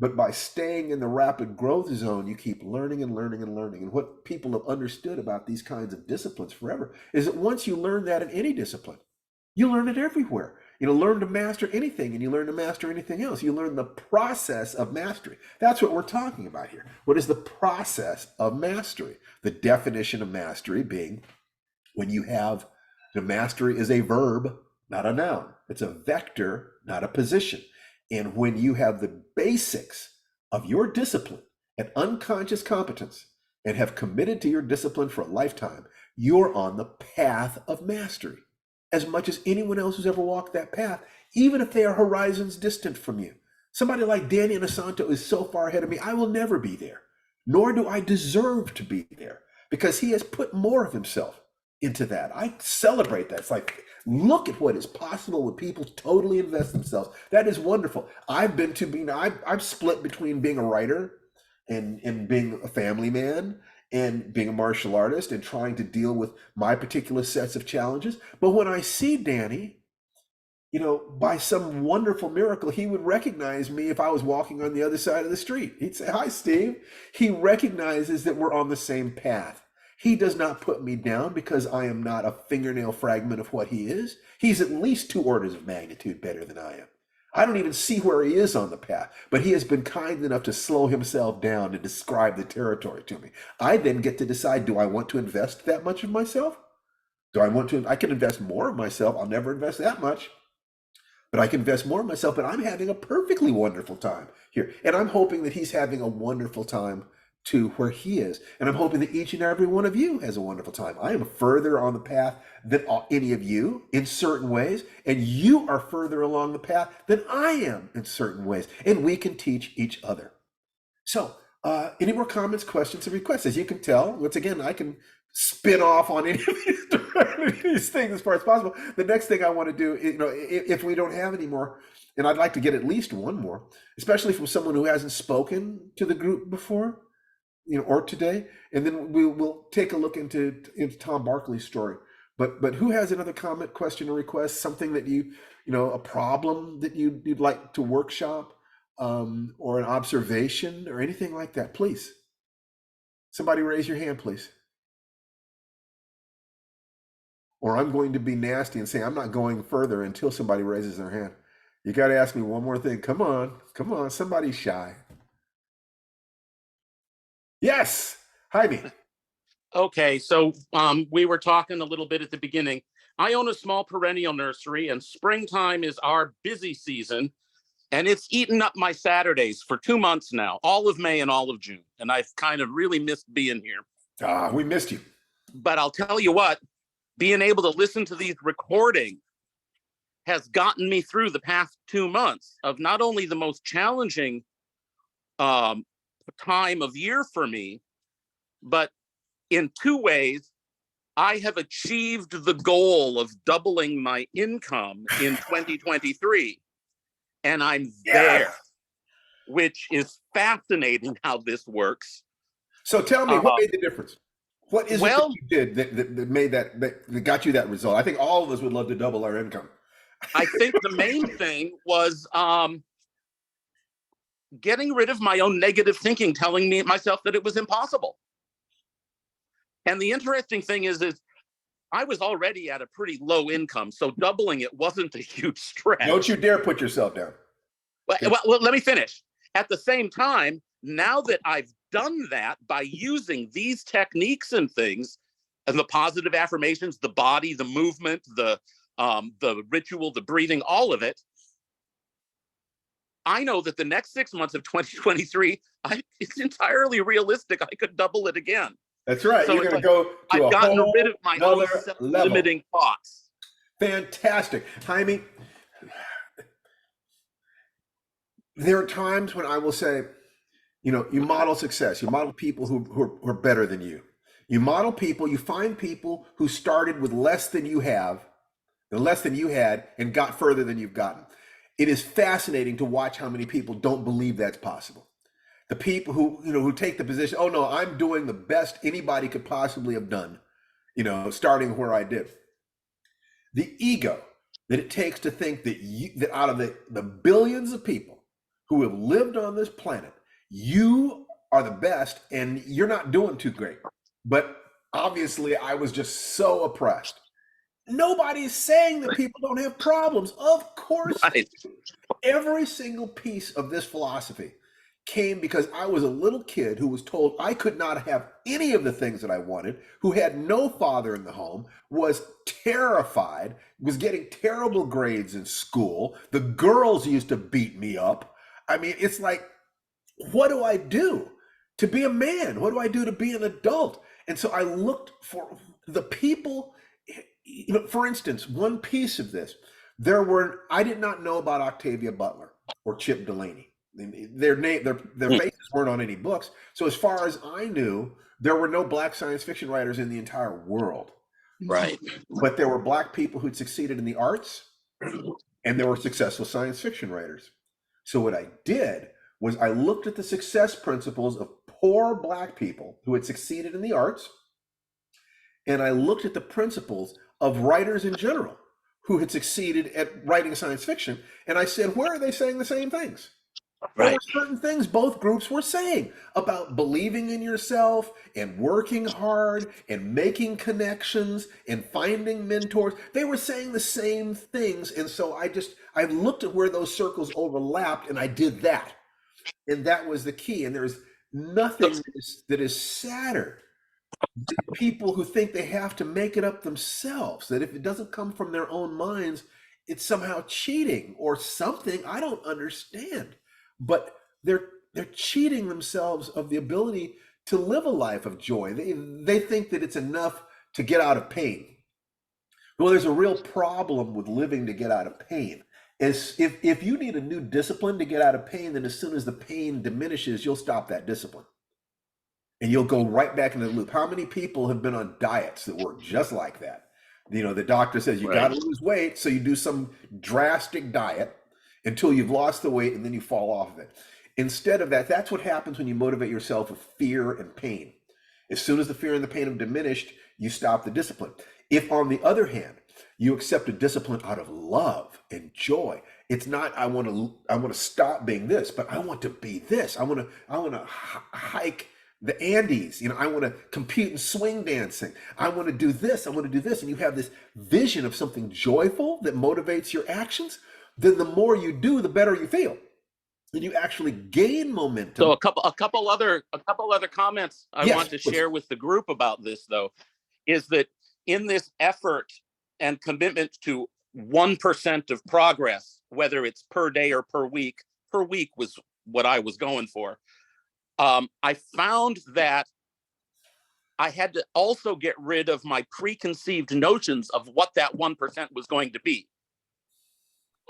But by staying in the rapid growth zone, you keep learning and learning and learning. And what people have understood about these kinds of disciplines forever is that once you learn that in any discipline, you learn it everywhere. Learn to master anything and you learn to master anything else. You learn the process of mastery. That's what we're talking about here. What is the process of mastery? The definition of mastery being when you have the mastery is a verb, not a noun. It's a vector, not a position. And when you have the basics of your discipline and unconscious competence and have committed to your discipline for a lifetime, you're on the path of mastery as much as anyone else who's ever walked that path, even if they are horizons distant from you. Somebody like Danny Inosanto is so far ahead of me, I will never be there, nor do I deserve to be there because he has put more of himself into that. I celebrate that. It's like, look at what is possible when people totally invest themselves. That is wonderful. I've split between being a writer and being a family man and being a martial artist and trying to deal with my particular sets of challenges. But when I see Danny, by some wonderful miracle, he would recognize me if I was walking on the other side of the street. He'd say, "Hi, Steve." He recognizes that we're on the same path. He does not put me down because I am not a fingernail fragment of what he is. He's at least 2 orders of magnitude better than I am. I don't even see where he is on the path, but he has been kind enough to slow himself down to describe the territory to me. I then get to decide, do I want to invest that much of myself? I can invest more of myself. I'll never invest that much, but I can invest more of myself, but I'm having a perfectly wonderful time here. And I'm hoping that he's having a wonderful time to where he is. And I'm hoping that each and every one of you has a wonderful time. I am further on the path than any of you in certain ways, and you are further along the path than I am in certain ways, and we can teach each other. So any more comments, questions, and requests? As you can tell, once again, I can spin off on any of these things as far as possible. The next thing I want to do, if we don't have any more, and I'd like to get at least one more, especially from someone who hasn't spoken to the group before, or today, and then we'll take a look into Tom Barkley's story. But who has another comment, question, or request? Something that you a problem that you'd like to workshop, or an observation or anything like that, please. Somebody raise your hand, please. Or I'm going to be nasty and say I'm not going further until somebody raises their hand. You got to ask me one more thing. Come on, somebody's shy. Yes, Jaime. Okay, so we were talking a little bit at the beginning. I own a small perennial nursery, and springtime is our busy season, and it's eaten up my Saturdays for 2 months now, all of May and all of June, and I've kind of really missed being here. We missed you. But I'll tell you what, being able to listen to these recordings has gotten me through the past 2 months of not only the most challenging time of year for me, but in 2 ways, I have achieved the goal of doubling my income in 2023. And I'm there, which is fascinating how this works. So tell me, what made the difference? What is it well, that you did that made that got you that result? I think all of us would love to double our income. I think the main thing was getting rid of my own negative thinking, telling myself that it was impossible. And the interesting thing is I was already at a pretty low income, so doubling it wasn't a huge stretch. Don't you dare put yourself down. Well, let me finish. At the same time, now that I've done that by using these techniques and things, and the positive affirmations, the body, the movement, the ritual, the breathing, all of it, I know that the next 6 months of 2023, it's entirely realistic. I could double it again. That's right. So you're going to go to I've gotten rid of my own level. self-limiting thoughts. Fantastic. Jaime, there are times when I will say, you model success. You model people who are better than you. You model people, you find people who started with less than you had, and got further than you've gotten. It is fascinating to watch how many people don't believe that's possible. The people who take the position, oh no, I'm doing the best anybody could possibly have done, starting where I did. The ego that it takes to think that out of the billions of people who have lived on this planet, you are the best and you're not doing too great. But obviously I was just so oppressed. Nobody's saying that people don't have problems. Of course, Right. Every single piece of this philosophy came because I was a little kid who was told I could not have any of the things that I wanted, who had no father in the home, was terrified, was getting terrible grades in school. The girls used to beat me up. I mean, it's like, what do I do to be a man? What do I do to be an adult? And so I looked for the people, for instance, one piece of this, I did not know about Octavia Butler or Chip Delaney. Their faces weren't on any books. So as far as I knew, there were no Black science fiction writers in the entire world. Right. But there were Black people who'd succeeded in the arts, and there were successful science fiction writers. So what I did was I looked at the success principles of poor Black people who had succeeded in the arts, and I looked at the principles of writers in general who had succeeded at writing science fiction, and I said, where are they saying the same things? There were certain things both groups were saying about believing in yourself and working hard and making connections and finding mentors. They were saying the same things. And so I looked at where those circles overlapped and I did that. And that was the key. And there's nothing that is sadder than people who think they have to make it up themselves, that if it doesn't come from their own minds, it's somehow cheating or something. I don't understand. But they're cheating themselves of the ability to live a life of joy. They think that it's enough to get out of pain. Well, there's a real problem with living to get out of pain. If you need a new discipline to get out of pain, then as soon as the pain diminishes, you'll stop that discipline. And you'll go right back into the loop. How many people have been on diets that work just like that? The doctor says you got to lose weight, so you do some drastic diet until you've lost the weight and then you fall off of it. Instead of that, that's what happens when you motivate yourself with fear and pain. As soon as the fear and the pain have diminished, you stop the discipline. If, on the other hand, You accept a discipline out of love and joy. It's not I want to stop being this, but I want to be this. I want to hike the Andes. You know, I want to compete in swing dancing. I want to do this. I want to do this. And you have this vision of something joyful that motivates your actions. Then the more you do, the better you feel. And you actually gain momentum. So a couple other comments I Yes, want to please. share with the group about this, though, is that in this effort and commitment to 1% of progress, whether it's per day or per week was what I was going for. I found that I had to also get rid of my preconceived notions of what that 1% was going to be.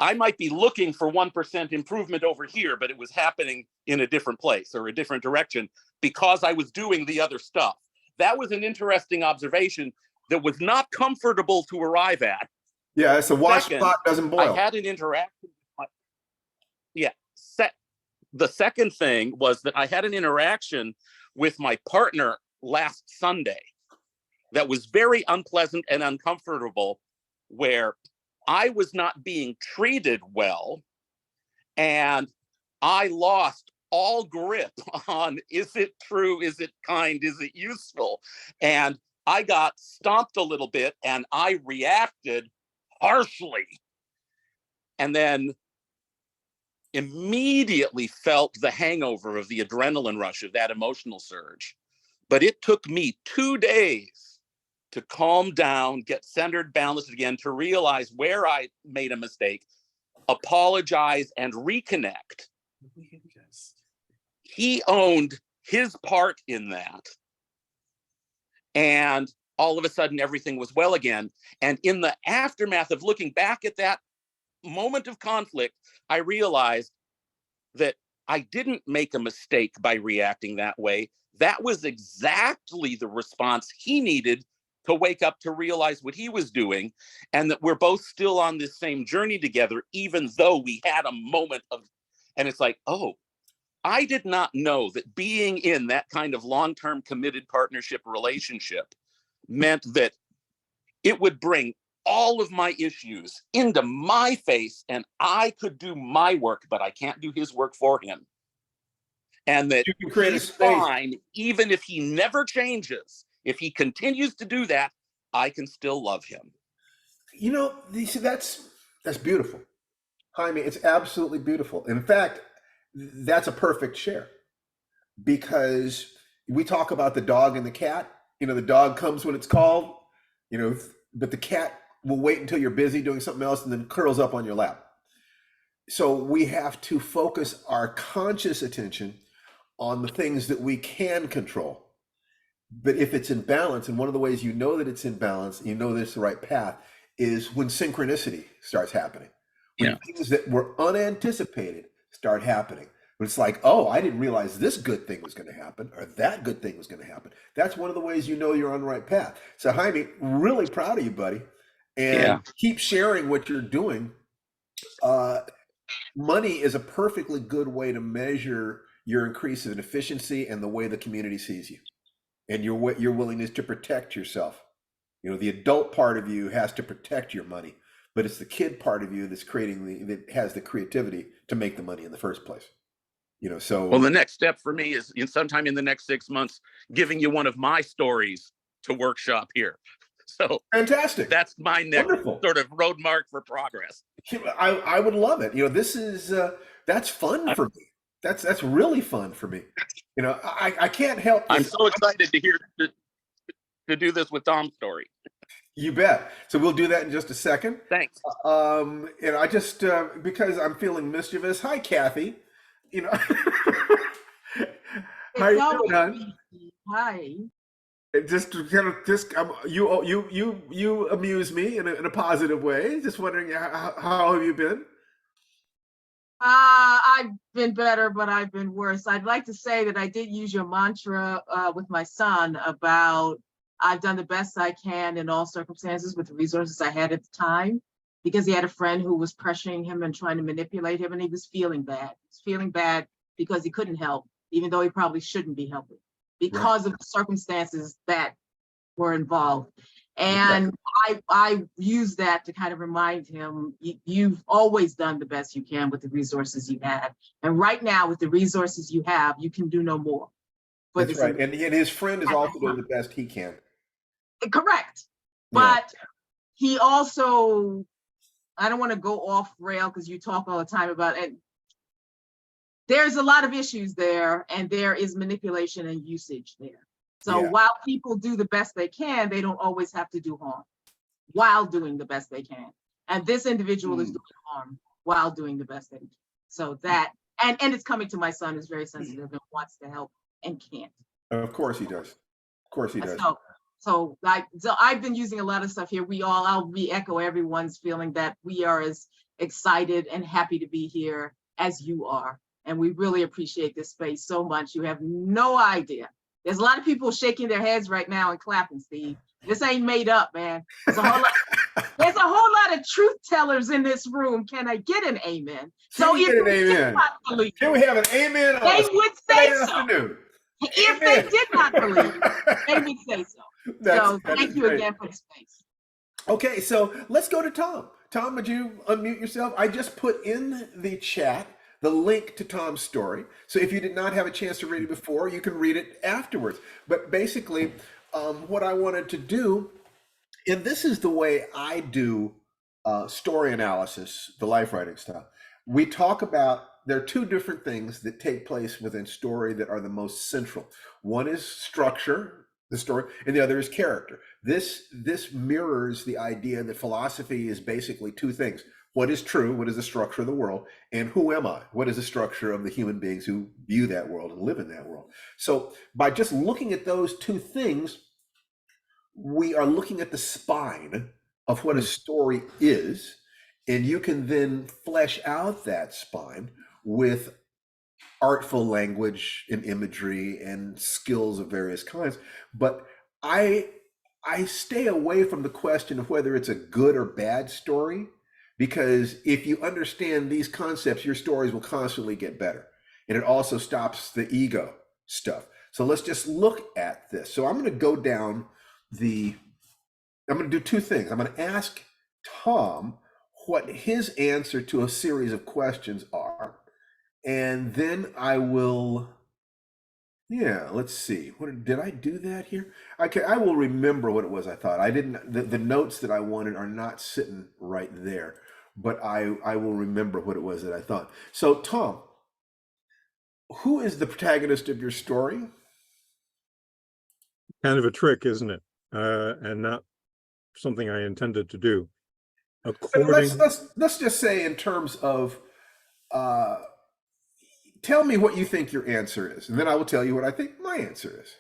I might be looking for 1% improvement over here, but it was happening in a different place or a different direction because I was doing the other stuff. That was an interesting observation that was not comfortable to arrive at. Yeah, it's a wash Second, pot doesn't boil. I had an interaction. The second thing was that I had an interaction with my partner last Sunday that was very unpleasant and uncomfortable, where I was not being treated well, and I lost all grip on, is it true, is it kind, is it useful? And I got stomped a little bit and I reacted harshly, and then immediately felt the hangover of the adrenaline rush of that emotional surge. But it took me 2 days to calm down, get centered, balanced again, to realize where I made a mistake, apologize, and reconnect. He owned his part in that. And all of a sudden, everything was well again. And in the aftermath of looking back at that moment of conflict, I realized that I didn't make a mistake by reacting that way. That was exactly the response he needed to wake up to realize what he was doing, and that we're both still on this same journey together, even though we had a moment of, and it's like, oh, I did not know that being in that kind of long-term committed partnership relationship meant that it would bring all of my issues into my face, and I could do my work, but I can't do his work for him. And that You can create a he's space. fine, even if he never changes. If he continues to do that, I can still love him. You know, see, that's beautiful. Jaime, it's absolutely beautiful. In fact, that's a perfect share, because we talk about the dog and the cat. You know, the dog comes when it's called, you know, but the cat will wait until you're busy doing something else and then curls up on your lap. So we have to focus our conscious attention on the things that we can control. But if it's in balance, and one of the ways you know that it's in balance, you know that it's the right path, is when synchronicity starts happening. When things that were unanticipated start happening. But it's like, oh, I didn't realize this good thing was going to happen, or that good thing was going to happen. That's one of the ways you know you're on the right path. So Jaime, really proud of you, buddy. And keep sharing what you're doing. Money is a perfectly good way to measure your increase in efficiency and the way the community sees you, and your willingness to protect yourself. You know, the adult part of you has to protect your money, but it's the kid part of you that's that has the creativity to make the money in the first place. You know, so well, the next step for me is sometime in the next 6 months, giving you one of my stories to workshop here. So fantastic. That's my next sort of road mark for progress. I would love it. You know, this is that's fun for me. That's really fun for me. You know, I can't help. I'm so excited to hear to do this with Tom's story. You bet. So we'll do that in just a second. Thanks. And I just because I'm feeling mischievous. Hi, Kathy. You know, how are you doing, hon? Hi. Just kind of you amuse me in a positive way. Just wondering how have you been? I've been better, but I've been worse. I'd like to say that I did use your mantra with my son about I've done the best I can in all circumstances with the resources I had at the time, because he had a friend who was pressuring him and trying to manipulate him, and he was feeling bad. He was feeling bad because he couldn't help, even though he probably shouldn't be helping, because of the circumstances that were involved. And I use that to kind of remind him, you've always done the best you can with the resources you have. And right now, with the resources you have, you can do no more. for That's this right. And his friend is at that also doing time. the best he can. Correct. Yeah. But he also, I don't want to go off rail because you talk all the time about it. There's a lot of issues there, and there is manipulation and usage there. So Yeah. while people do the best they can, they don't always have to do harm while doing the best they can. And this individual is doing harm while doing the best they can. So that, and it's coming to my son, who's very sensitive and wants to help and can't. Of course he does. Of course he does. So I've been using a lot of stuff here. I'll re-echo everyone's feeling that we are as excited and happy to be here as you are. And we really appreciate this space so much. You have no idea. There's a lot of people shaking their heads right now and clapping, Steve. This ain't made up, man. There's a whole lot of truth tellers in this room. Can I get an amen? Can we get an amen? Can we have an amen on They a would say Saturday so. afternoon? If Amen. they did not believe, they would say so. So thank you again for the space. Okay, so let's go to Tom. Tom, would you unmute yourself? I just put in the chat the link to Tom's story. So if you did not have a chance to read it before, you can read it afterwards. But basically, what I wanted to do, and this is the way I do story analysis, the life writing style. We talk about, there are two different things that take place within story that are the most central. One is structure, the story, and the other is character. This mirrors the idea that philosophy is basically two things. What is true? What is the structure of the world? And who am I? What is the structure of the human beings who view that world and live in that world? So by just looking at those two things, we are looking at the spine of what a story is, and you can then flesh out that spine with artful language and imagery and skills of various kinds. But I stay away from the question of whether it's a good or bad story, because if you understand these concepts, your stories will constantly get better. And it also stops the ego stuff. So let's just look at this. So I'm going to go down I'm going to do two things. I'm going to ask Tom what his answer to a series of questions are. And then I will, let's see. Did I do that here? Okay, I will remember what it was I thought. I didn't, the notes that I wanted are not sitting right there, but I will remember what it was that I thought. So Tom, who is the protagonist of your story? Kind of a trick, isn't it? And not something I intended to do. Let's just say in terms of, tell me what you think your answer is, and then I will tell you what I think my answer is.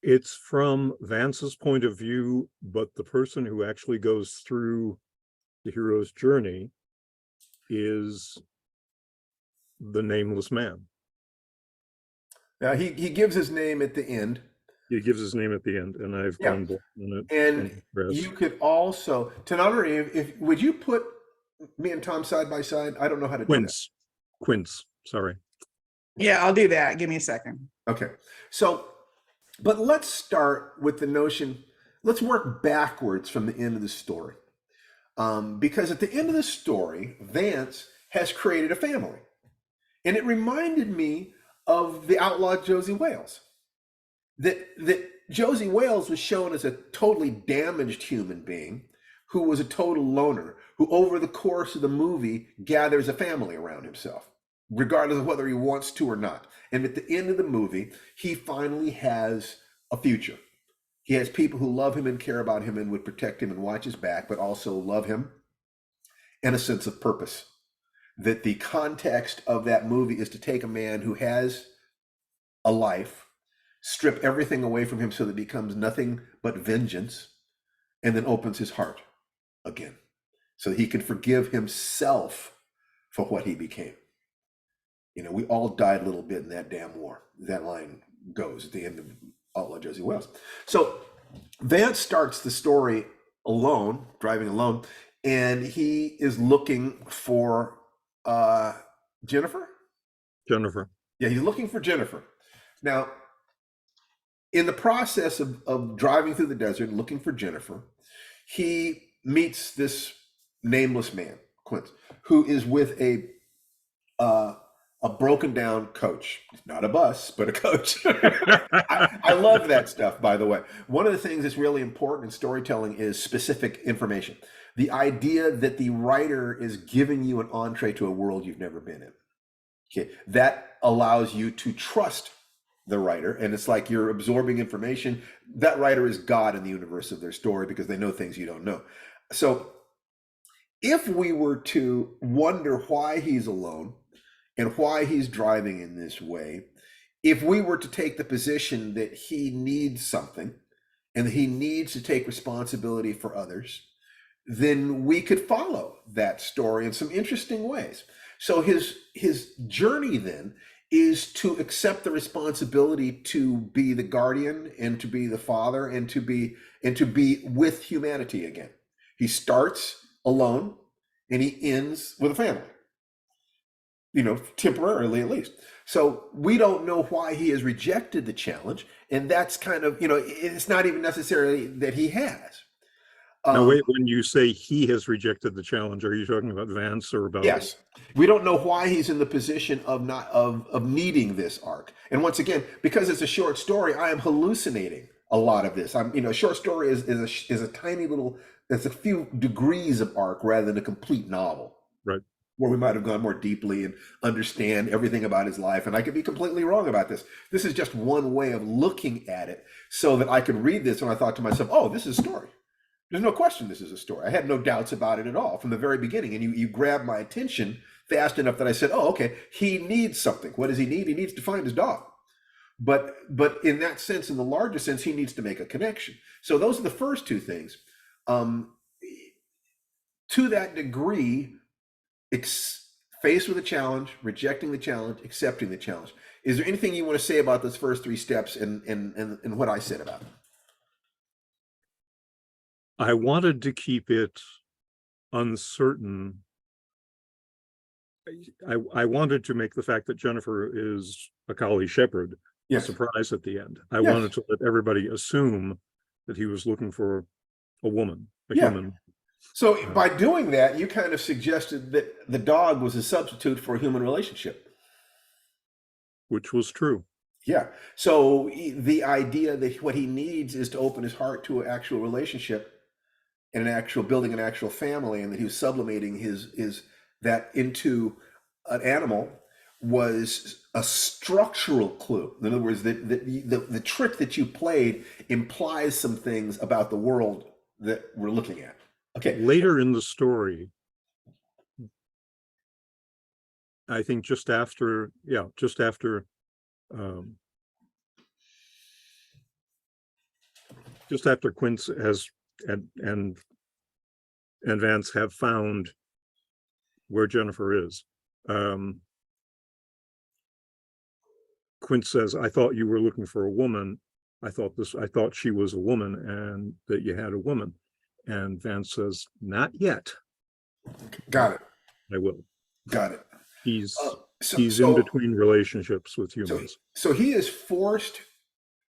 It's from Vance's point of view, but the person who actually goes through the hero's journey is the nameless man. Now he gives his name at the end. He gives his name at the end, and I've gone on it. And you could also, Tananari, would you put me and Tom side by side? I don't know how to do that. Quince, sorry. Yeah, I'll do that. Give me a second. Okay. So, but let's start with the notion, let's work backwards from the end of the story. Because at the end of the story, Vance has created a family. And it reminded me of the outlaw Josie Wales. That Josie Wales was shown as a totally damaged human being who was a total loner, who over the course of the movie gathers a family around himself, regardless of whether he wants to or not. And at the end of the movie, he finally has a future. He has people who love him and care about him and would protect him and watch his back, but also love him, and a sense of purpose. That the context of that movie is to take a man who has a life, strip everything away from him so that it becomes nothing but vengeance, and then opens his heart again so that he can forgive himself for what he became. We all died a little bit in that damn war. That line goes at the end of Outlaw Josie Wales. So Vance starts the story alone, driving alone, and he is looking for Jennifer? Jennifer. Yeah, he's looking for Jennifer. Now, in the process of driving through the desert and looking for Jennifer, he meets this nameless man, Quince, who is with a broken down coach. Not a bus, but a coach. I love that stuff, by the way. One of the things that's really important in storytelling is specific information. The idea that the writer is giving you an entree to a world you've never been in. Okay, that allows you to trust the writer, and it's like you're absorbing information. That writer is God in the universe of their story because they know things you don't know. So if we were to wonder why he's alone and why he's driving in this way, if we were to take the position that he needs something and that he needs to take responsibility for others, then we could follow that story in some interesting ways. So his journey then is to accept the responsibility to be the guardian and to be the father and to be with humanity again. He starts alone and he ends with a family, temporarily at least. So we don't know why he has rejected the challenge, and that's kind of, it's not even necessarily that he has. Now, wait, when you say he has rejected the challenge, are you talking about Vance or about? Yes. We don't know why he's in the position of needing this arc. And once again, because it's a short story, I am hallucinating a lot of this. A short story is a tiny little, there's a few degrees of arc rather than a complete novel. Right. Where we might have gone more deeply and understand everything about his life. And I could be completely wrong about this. This is just one way of looking at it so that I could read this and I thought to myself, oh, this is a story. There's no question this is a story. I had no doubts about it at all from the very beginning. And you grabbed my attention fast enough that I said, oh, okay, he needs something. What does he need? He needs to find his dog. But in that sense, in the larger sense, he needs to make a connection. So those are the first two things. To that degree, faced with a challenge, rejecting the challenge, accepting the challenge. Is there anything you want to say about those first three steps and what I said about it? I wanted to keep it uncertain. I wanted to make the fact that Jennifer is a collie shepherd a surprise at the end. I wanted to let everybody assume that he was looking for a woman, a human. So by doing that, you kind of suggested that the dog was a substitute for a human relationship. Which was true. Yeah. So the idea that what he needs is to open his heart to an actual relationship and building an actual family, and that he was sublimating his that into an animal was a structural clue. In other words, the trick that you played implies some things about the world that we're looking at. Okay. Later in the story, I think just after Quince has and Vance have found where Jennifer is, Quince says, I thought you were looking for a woman. I thought she was a woman and that you had a woman. And Vance says, not yet. Got it. I will. Got it. He's in between relationships with humans. So he is forced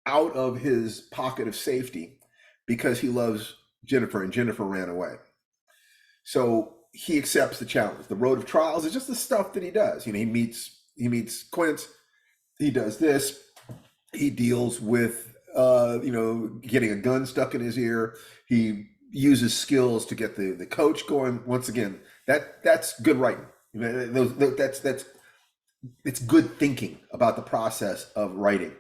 out of his pocket of safety because he loves Jennifer and Jennifer ran away. So he accepts the challenge. The road of trials is just the stuff that he does. He meets Quince. He does this. He deals with getting a gun stuck in his ear. He uses skills to get the coach going. Once again, that's good writing. It's good thinking about the process of writing.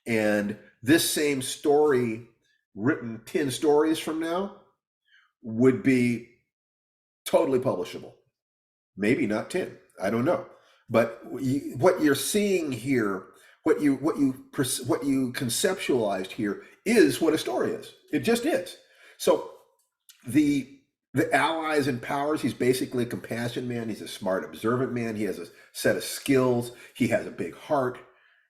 And this same story written 10 stories from now would be totally publishable. Maybe not 10. I don't know. But what you're seeing here, what you conceptualized here is what a story is. It just is. So the allies and powers, he's basically a compassion man. He's a smart, observant man. He has a set of skills. He has a big heart.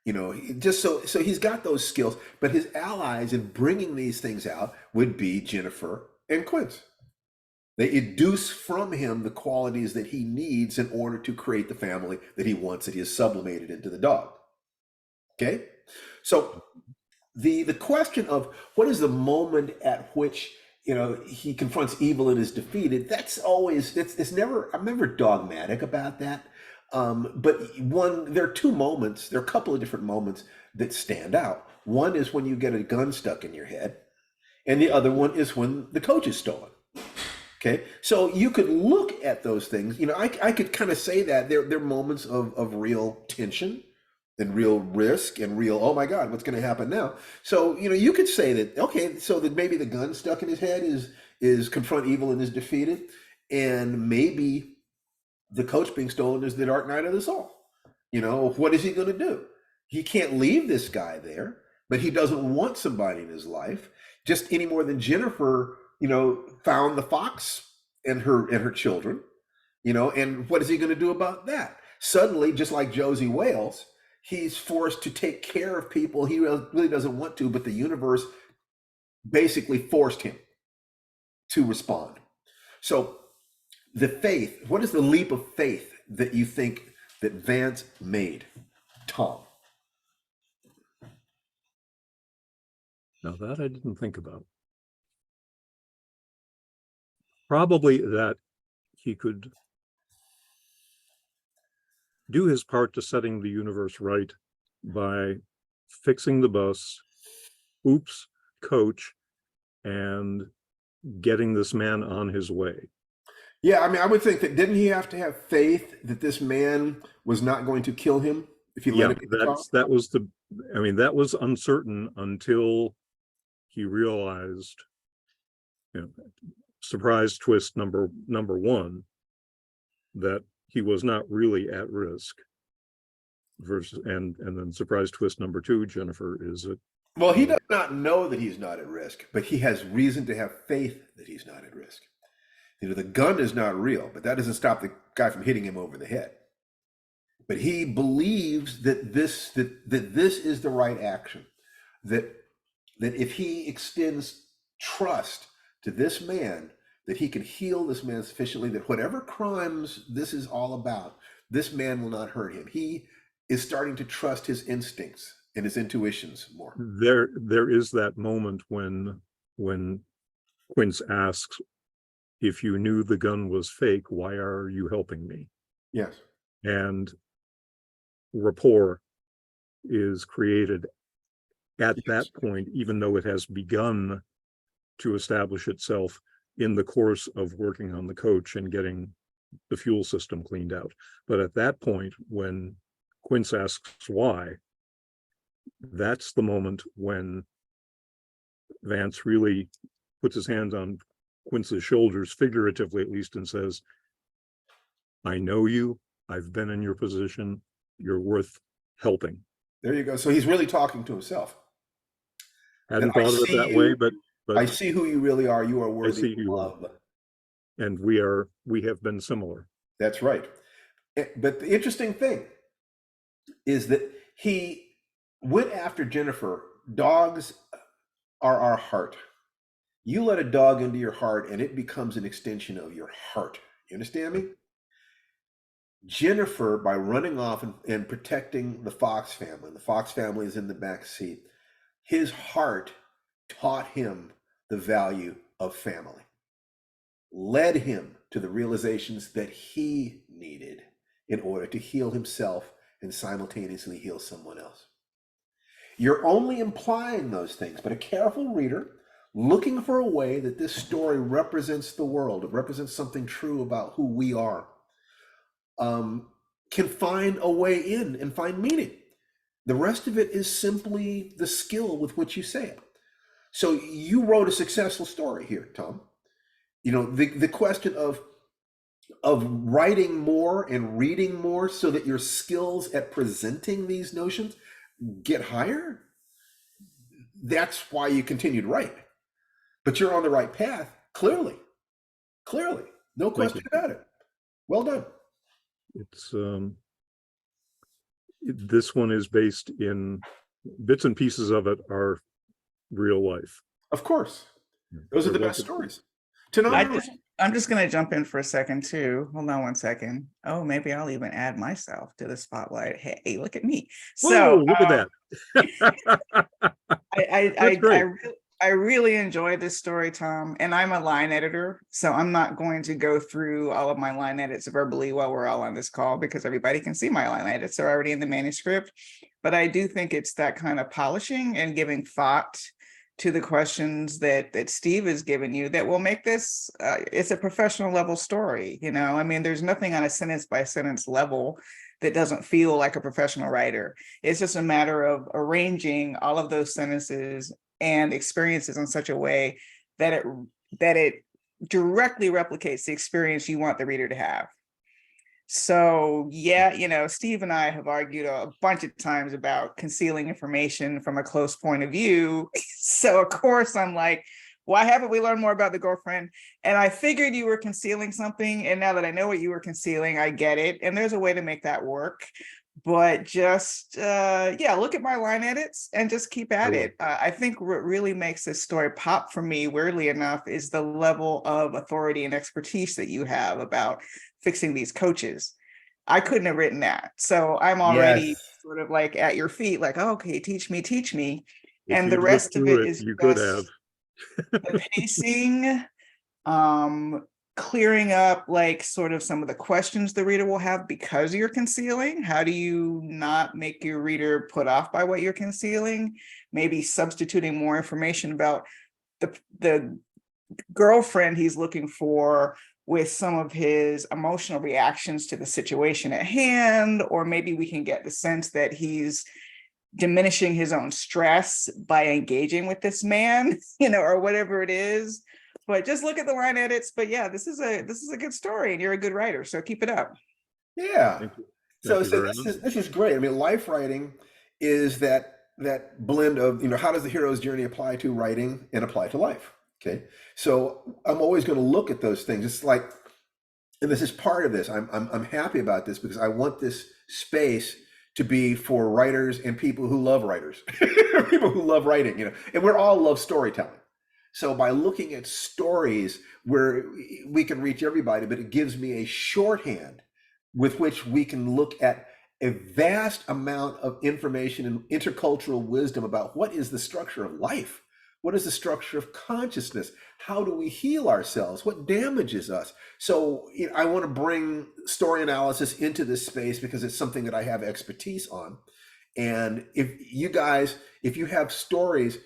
So he's got those skills. But his allies in bringing these things out would be Jennifer and Quince. They educe from him the qualities that he needs in order to create the family that he wants, that he has sublimated into the dog. Okay? So the question of what is the moment at which he confronts evil and is defeated, that's always it's never, I'm never dogmatic about that. But there are two moments, there are a couple of different moments that stand out. One is when you get a gun stuck in your head, and the other one is when the coach is stolen. Okay, so you could look at those things. I could kind of say that they're moments of real tension and real risk and real, oh my God, what's going to happen now? So you could say that, okay, so that maybe the gun stuck in his head is confront evil and is defeated, and maybe the coach being stolen is the dark night of the soul. What is he going to do? He can't leave this guy there, but he doesn't want somebody in his life just any more than Jennifer found the fox and her children, and what is he going to do about that? Suddenly, just like Josie Wales, he's forced to take care of people he really doesn't want to, but the universe basically forced him to respond. So the faith, what is the leap of faith that you think that Vance made, Tom? Now that I didn't think about. Probably that he could do his part to setting the universe right by fixing the bus, oops, coach, and getting this man on his way. Yeah, I mean, I would think that, didn't he have to have faith that this man was not going to kill him if he let him? That was uncertain until he realized, surprise twist number one, that he was not really at risk. And then surprise twist number two, Jennifer is it. Well, he does not know that he's not at risk, but he has reason to have faith that he's not at risk. The gun is not real, but that doesn't stop the guy from hitting him over the head. But he believes that this is the right action, that if he extends trust to this man, that he can heal this man sufficiently, that whatever crimes this is all about, this man will not hurt him. He is starting to trust his instincts and his intuitions more. There is that moment when Quince asks, if you knew the gun was fake, why are you helping me? Yes. And rapport is created at that point, even though it has begun to establish itself in the course of working on the coach and getting the fuel system cleaned out. But at that point, when Quince asks why, that's the moment when Vance really puts his hands on Quince's shoulders, figuratively at least, and says, I know you, I've been in your position, you're worth helping. There you go. So he's really talking to himself. Hadn't thought of it that way, but I see who you really are. You are worthy of love. And we have been similar. That's right. But the interesting thing is that he went after Jennifer. Dogs are our heart. You let a dog into your heart and it becomes an extension of your heart. You understand me? Jennifer, by running off and protecting the Fox family, the Fox family is in the back seat, his heart taught him the value of family, led him to the realizations that he needed in order to heal himself and simultaneously heal someone else. You're only implying those things, but a careful reader looking for a way that this story represents the world, it represents something true about who we are, can find a way in and find meaning. The rest of it is simply the skill with which you say it. So you wrote a successful story here, Tom. The question of writing more and reading more so that your skills at presenting these notions get higher, that's why you continue to write. But you're on the right path, clearly, no question about it. Well done. It's this one is based in bits and pieces of it are real life. Of course, those are the best stories. Tonight, I'm just gonna jump in for a second too. Hold on one second. Oh, maybe I'll even add myself to the spotlight. Hey, look at me. Whoa, So look at that. That's great. I really enjoy this story, Tom, and I'm a line editor, so I'm not going to go through all of my line edits verbally while we're all on this call because everybody can see my line edits are already in the manuscript. But I do think it's that kind of polishing and giving thought to the questions that Steve has given you that will make this, it's a professional level story, you know? I mean, there's nothing on a sentence by sentence level that doesn't feel like a professional writer. It's just a matter of arranging all of those sentences and experiences in such a way that it directly replicates the experience you want the reader to have. So yeah, you know, Steve and I have argued a bunch of times about concealing information from a close point of view. So of course I'm like, why haven't we learned more about the girlfriend? And I figured you were concealing something. And now that I know what you were concealing, I get it. And there's a way to make that work. But just, yeah, look at my line edits and just keep at it. I think what really makes this story pop for me, weirdly enough, is the level of authority and expertise that you have about fixing these coaches. I couldn't have written that. So I'm already Yes. sort of like at your feet, like, oh, okay, teach me, teach me. If And the you'd lived rest of through it it, is you could have. just the pacing, clearing up like sort of some of the questions the reader will have because you're concealing. How do you not make your reader put off by what you're concealing? Maybe substituting more information about the girlfriend he's looking for with some of his emotional reactions to the situation at hand, or maybe we can get the sense that he's diminishing his own stress by engaging with this man, you know, or whatever it is. But just look at the line edits. But yeah, this is a good story, and you're a good writer, so keep it up. Yeah. Thank you. So, Thank you so very this much. is great. I mean, life writing is that blend of, you know, how does the hero's journey apply to writing and apply to life? Okay. So I'm always going to look at those things. It's like, and this is part of this. I'm happy about this because I want this space to be for writers and people who love writers, people who love writing, you know, and we're all love storytelling. So by looking at stories where we can reach everybody, but it gives me a shorthand with which we can look at a vast amount of information and intercultural wisdom about what is the structure of life? What is the structure of consciousness? How do we heal ourselves? What damages us? So I want to bring story analysis into this space because it's something that I have expertise on. And if you have stories,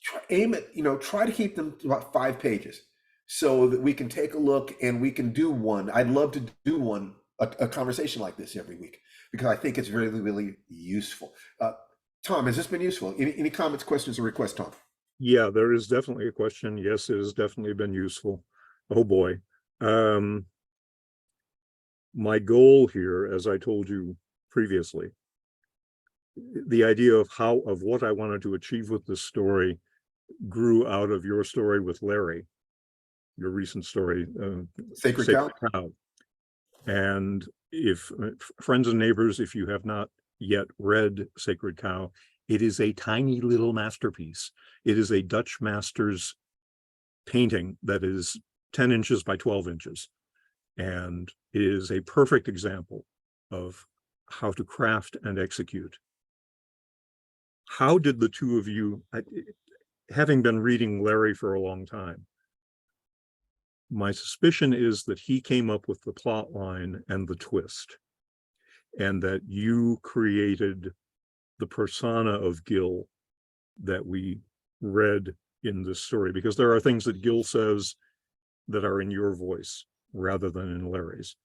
try to keep them to about 5 pages so that we can take a look and we can do one. I'd love to do a conversation like this every week because I think it's really, really useful. Tom, has this been useful? Any comments, questions, or requests, Tom? Yeah, there is definitely a question. Yes, it has definitely been useful. Oh boy. My goal here, as I told you previously, the idea of what I wanted to achieve with this story grew out of your story with Larry, your recent story, Sacred Cow. And if friends and neighbors, if you have not yet read Sacred Cow, it is a tiny little masterpiece. It is a Dutch master's painting that is 10 inches by 12 inches. And it is a perfect example of how to craft and execute. How did the two of you, having been reading Larry for a long time, my suspicion is that he came up with the plot line and the twist, and that you created the persona of Gil that we read in this story, because there are things that Gil says that are in your voice rather than in Larry's.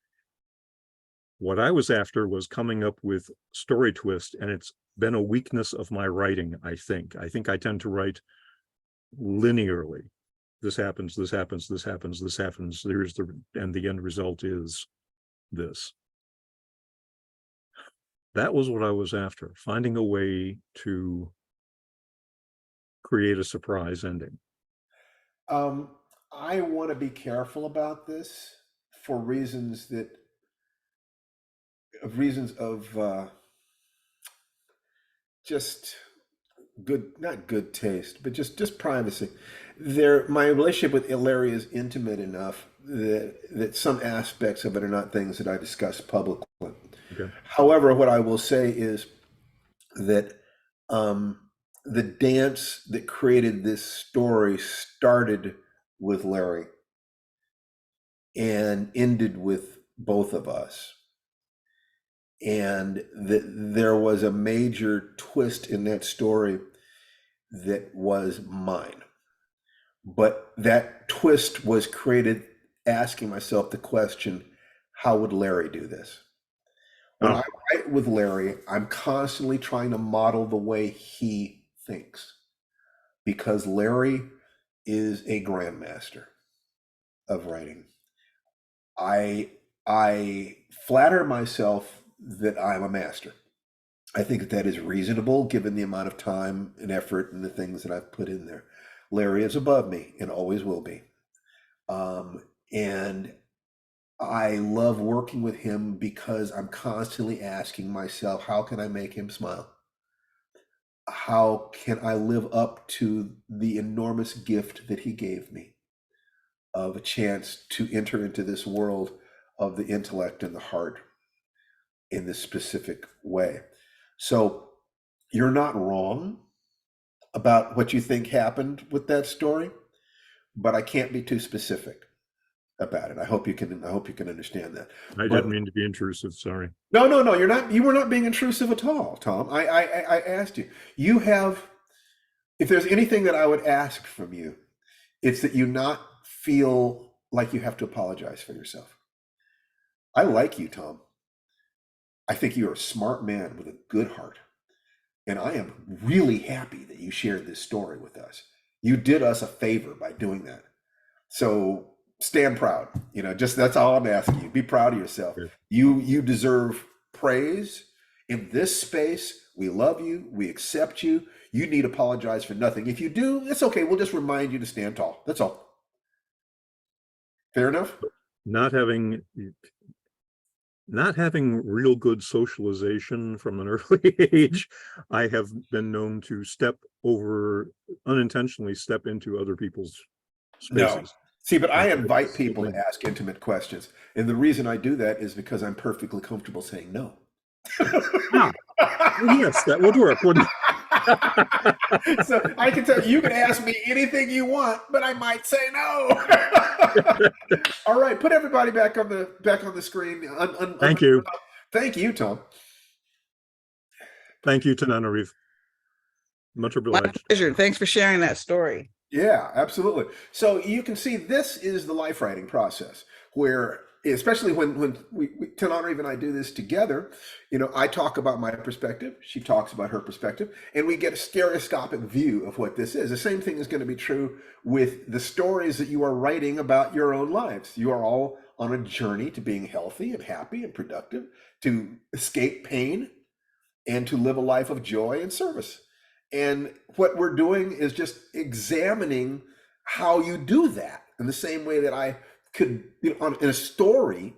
What I was after was coming up with story twist, and it's been a weakness of my writing, I think. I think I tend to write linearly. This happens, this happens, this happens, this happens, and the end result is this. That was what I was after, finding a way to create a surprise ending. I want to be careful about this for reasons of just not good taste, but just privacy. My relationship with Larry is intimate enough that some aspects of it are not things that I discuss publicly. Okay. However, what I will say is that the dance that created this story started with Larry and ended with both of us. And that there was a major twist in that story that was mine. But that twist was created asking myself the question, how would Larry do this? When I write with Larry, I'm constantly trying to model the way he thinks, because Larry is a grandmaster of writing. I flatter myself that I'm a master. I think that is reasonable given the amount of time and effort and the things that I've put in there. Larry is above me and always will be. And I love working with him because I'm constantly asking myself, how can I make him smile? How can I live up to the enormous gift that he gave me of a chance to enter into this world of the intellect and the heart in this specific way? So you're not wrong about what you think happened with that story, but I can't be too specific about it. I hope you can understand that. I didn't mean to be intrusive, sorry. No, you're not. You were not being intrusive at all, Tom. I asked you. You have, if there's anything that I would ask from you, it's that you not feel like you have to apologize for yourself. I like you, Tom. I think you're a smart man with a good heart. And I am really happy that you shared this story with us. You did us a favor by doing that. So stand proud. Just that's all I'm asking you. Be proud of yourself. Good. You deserve praise in this space. We love you. We accept you. You need to apologize for nothing. If you do, it's okay. We'll just remind you to stand tall. That's all. Fair enough? Not having real good socialization from an early age, I have been known to unintentionally step into other people's spaces. No. See, but I invite people to ask intimate questions. And the reason I do that is because I'm perfectly comfortable saying no. Yes, that would work, wouldn't it? So I can tell you can ask me anything you want, but I might say no. All right, put everybody back on the screen. Thank you. Thank you, Tom. Thank you, Tananarive. Much My obliged. pleasure. Thanks for sharing that story. Yeah, absolutely. So you can see this is the life writing process where, especially when Tananarive and I do this together, I talk about my perspective, she talks about her perspective, and we get a stereoscopic view of what this is. The same thing is going to be true with the stories that you are writing about your own lives. You are all on a journey to being healthy and happy and productive, to escape pain, and to live a life of joy and service. And what we're doing is just examining how you do that in the same way that I could, in a story,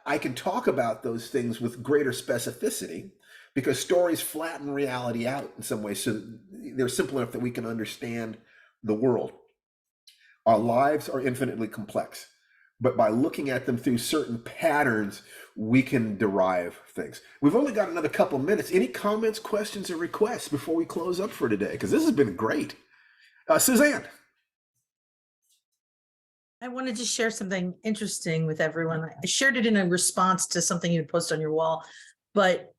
I can talk about those things with greater specificity because stories flatten reality out in some ways. So they're simple enough that we can understand the world. Our lives are infinitely complex, but by looking at them through certain patterns, we can derive things. We've only got another couple minutes. Any comments, questions, or requests before we close up for today? Because this has been great. Suzanne. I wanted to share something interesting with everyone. I shared it in a response to something you posted on your wall, but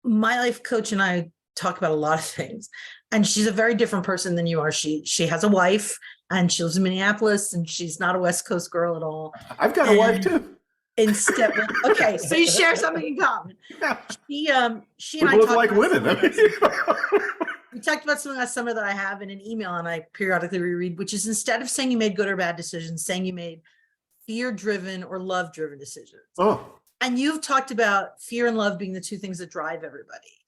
my life coach and I talk about a lot of things, and she's a very different person than you are. She has a wife and she lives in Minneapolis, and she's not a West Coast girl at all. I've got a wife too. Instead, okay, so you share something in common. Yeah. She We and I both talked like about women. we talked about something last summer that I have in an email and I periodically reread, which is instead of saying you made good or bad decisions, saying you made fear-driven or love-driven decisions. Oh. And you've talked about fear and love being the two things that drive everybody.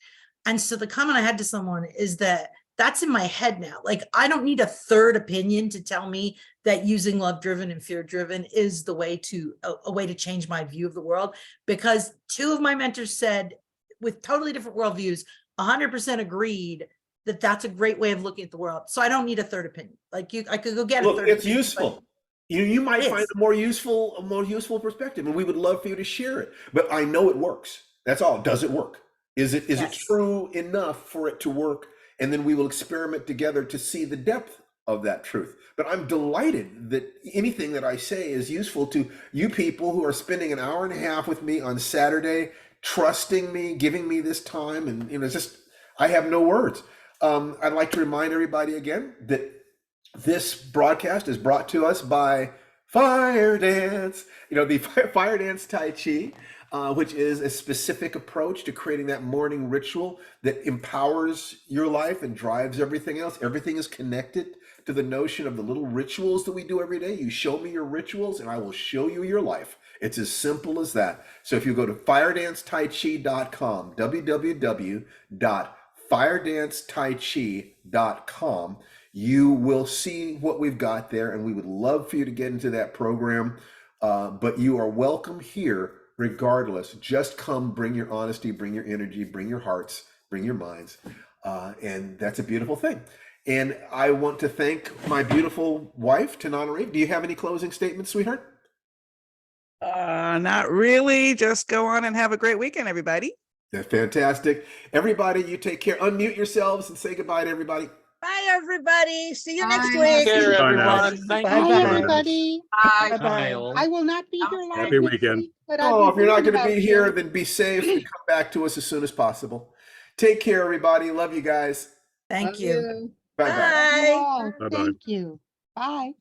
And so the comment I had to someone is that that's in my head now. Like, I don't need a third opinion to tell me that using love-driven and fear-driven is the way to a way to change my view of the world, because two of my mentors said, with totally different worldviews, 100% agreed that that's a great way of looking at the world. So I don't need a third opinion. Like I could go get a Look, third it's opinion, useful. You might find Yes. a more useful perspective, and we would love for you to share it. But I know it works. That's all. Does it work? Is it Yes. true enough for it to work? And then we will experiment together to see the depth of that truth. But I'm delighted that anything that I say is useful to you people who are spending an hour and a half with me on Saturday, trusting me, giving me this time, and it's just I have no words. I'd like to remind everybody again that this broadcast is brought to us by Fire Dance, the Fire Dance Tai Chi, which is a specific approach to creating that morning ritual that empowers your life and drives everything else. Everything is connected to the notion of the little rituals that we do every day. You show me your rituals and I will show you your life. It's as simple as that. So if you go to firedancetaichi.com, www.firedancetaichi.com, you will see what we've got there, and we would love for you to get into that program. But you are welcome here regardless. Just come, bring your honesty, bring your energy, bring your hearts, bring your minds. And that's a beautiful thing. And I want to thank my beautiful wife, Tanana Reeve. Do you have any closing statements, sweetheart? Not really. Just go on and have a great weekend, everybody. That's fantastic. Everybody, you take care. Unmute yourselves and say goodbye to everybody. Bye, everybody. See you next Bye. week. Take care, Bye now. everyone. Thank Bye you. Bye, bye. everybody. Bye. Bye. I will not be here live Happy next weekend. week, but I'll Oh, be if you're not thinking going to about be you. here, then be safe and come back to us as soon as possible. Take care, everybody. Love you guys. Thank Love you. Bye-bye. Love you all. Bye-bye. Thank you. Bye.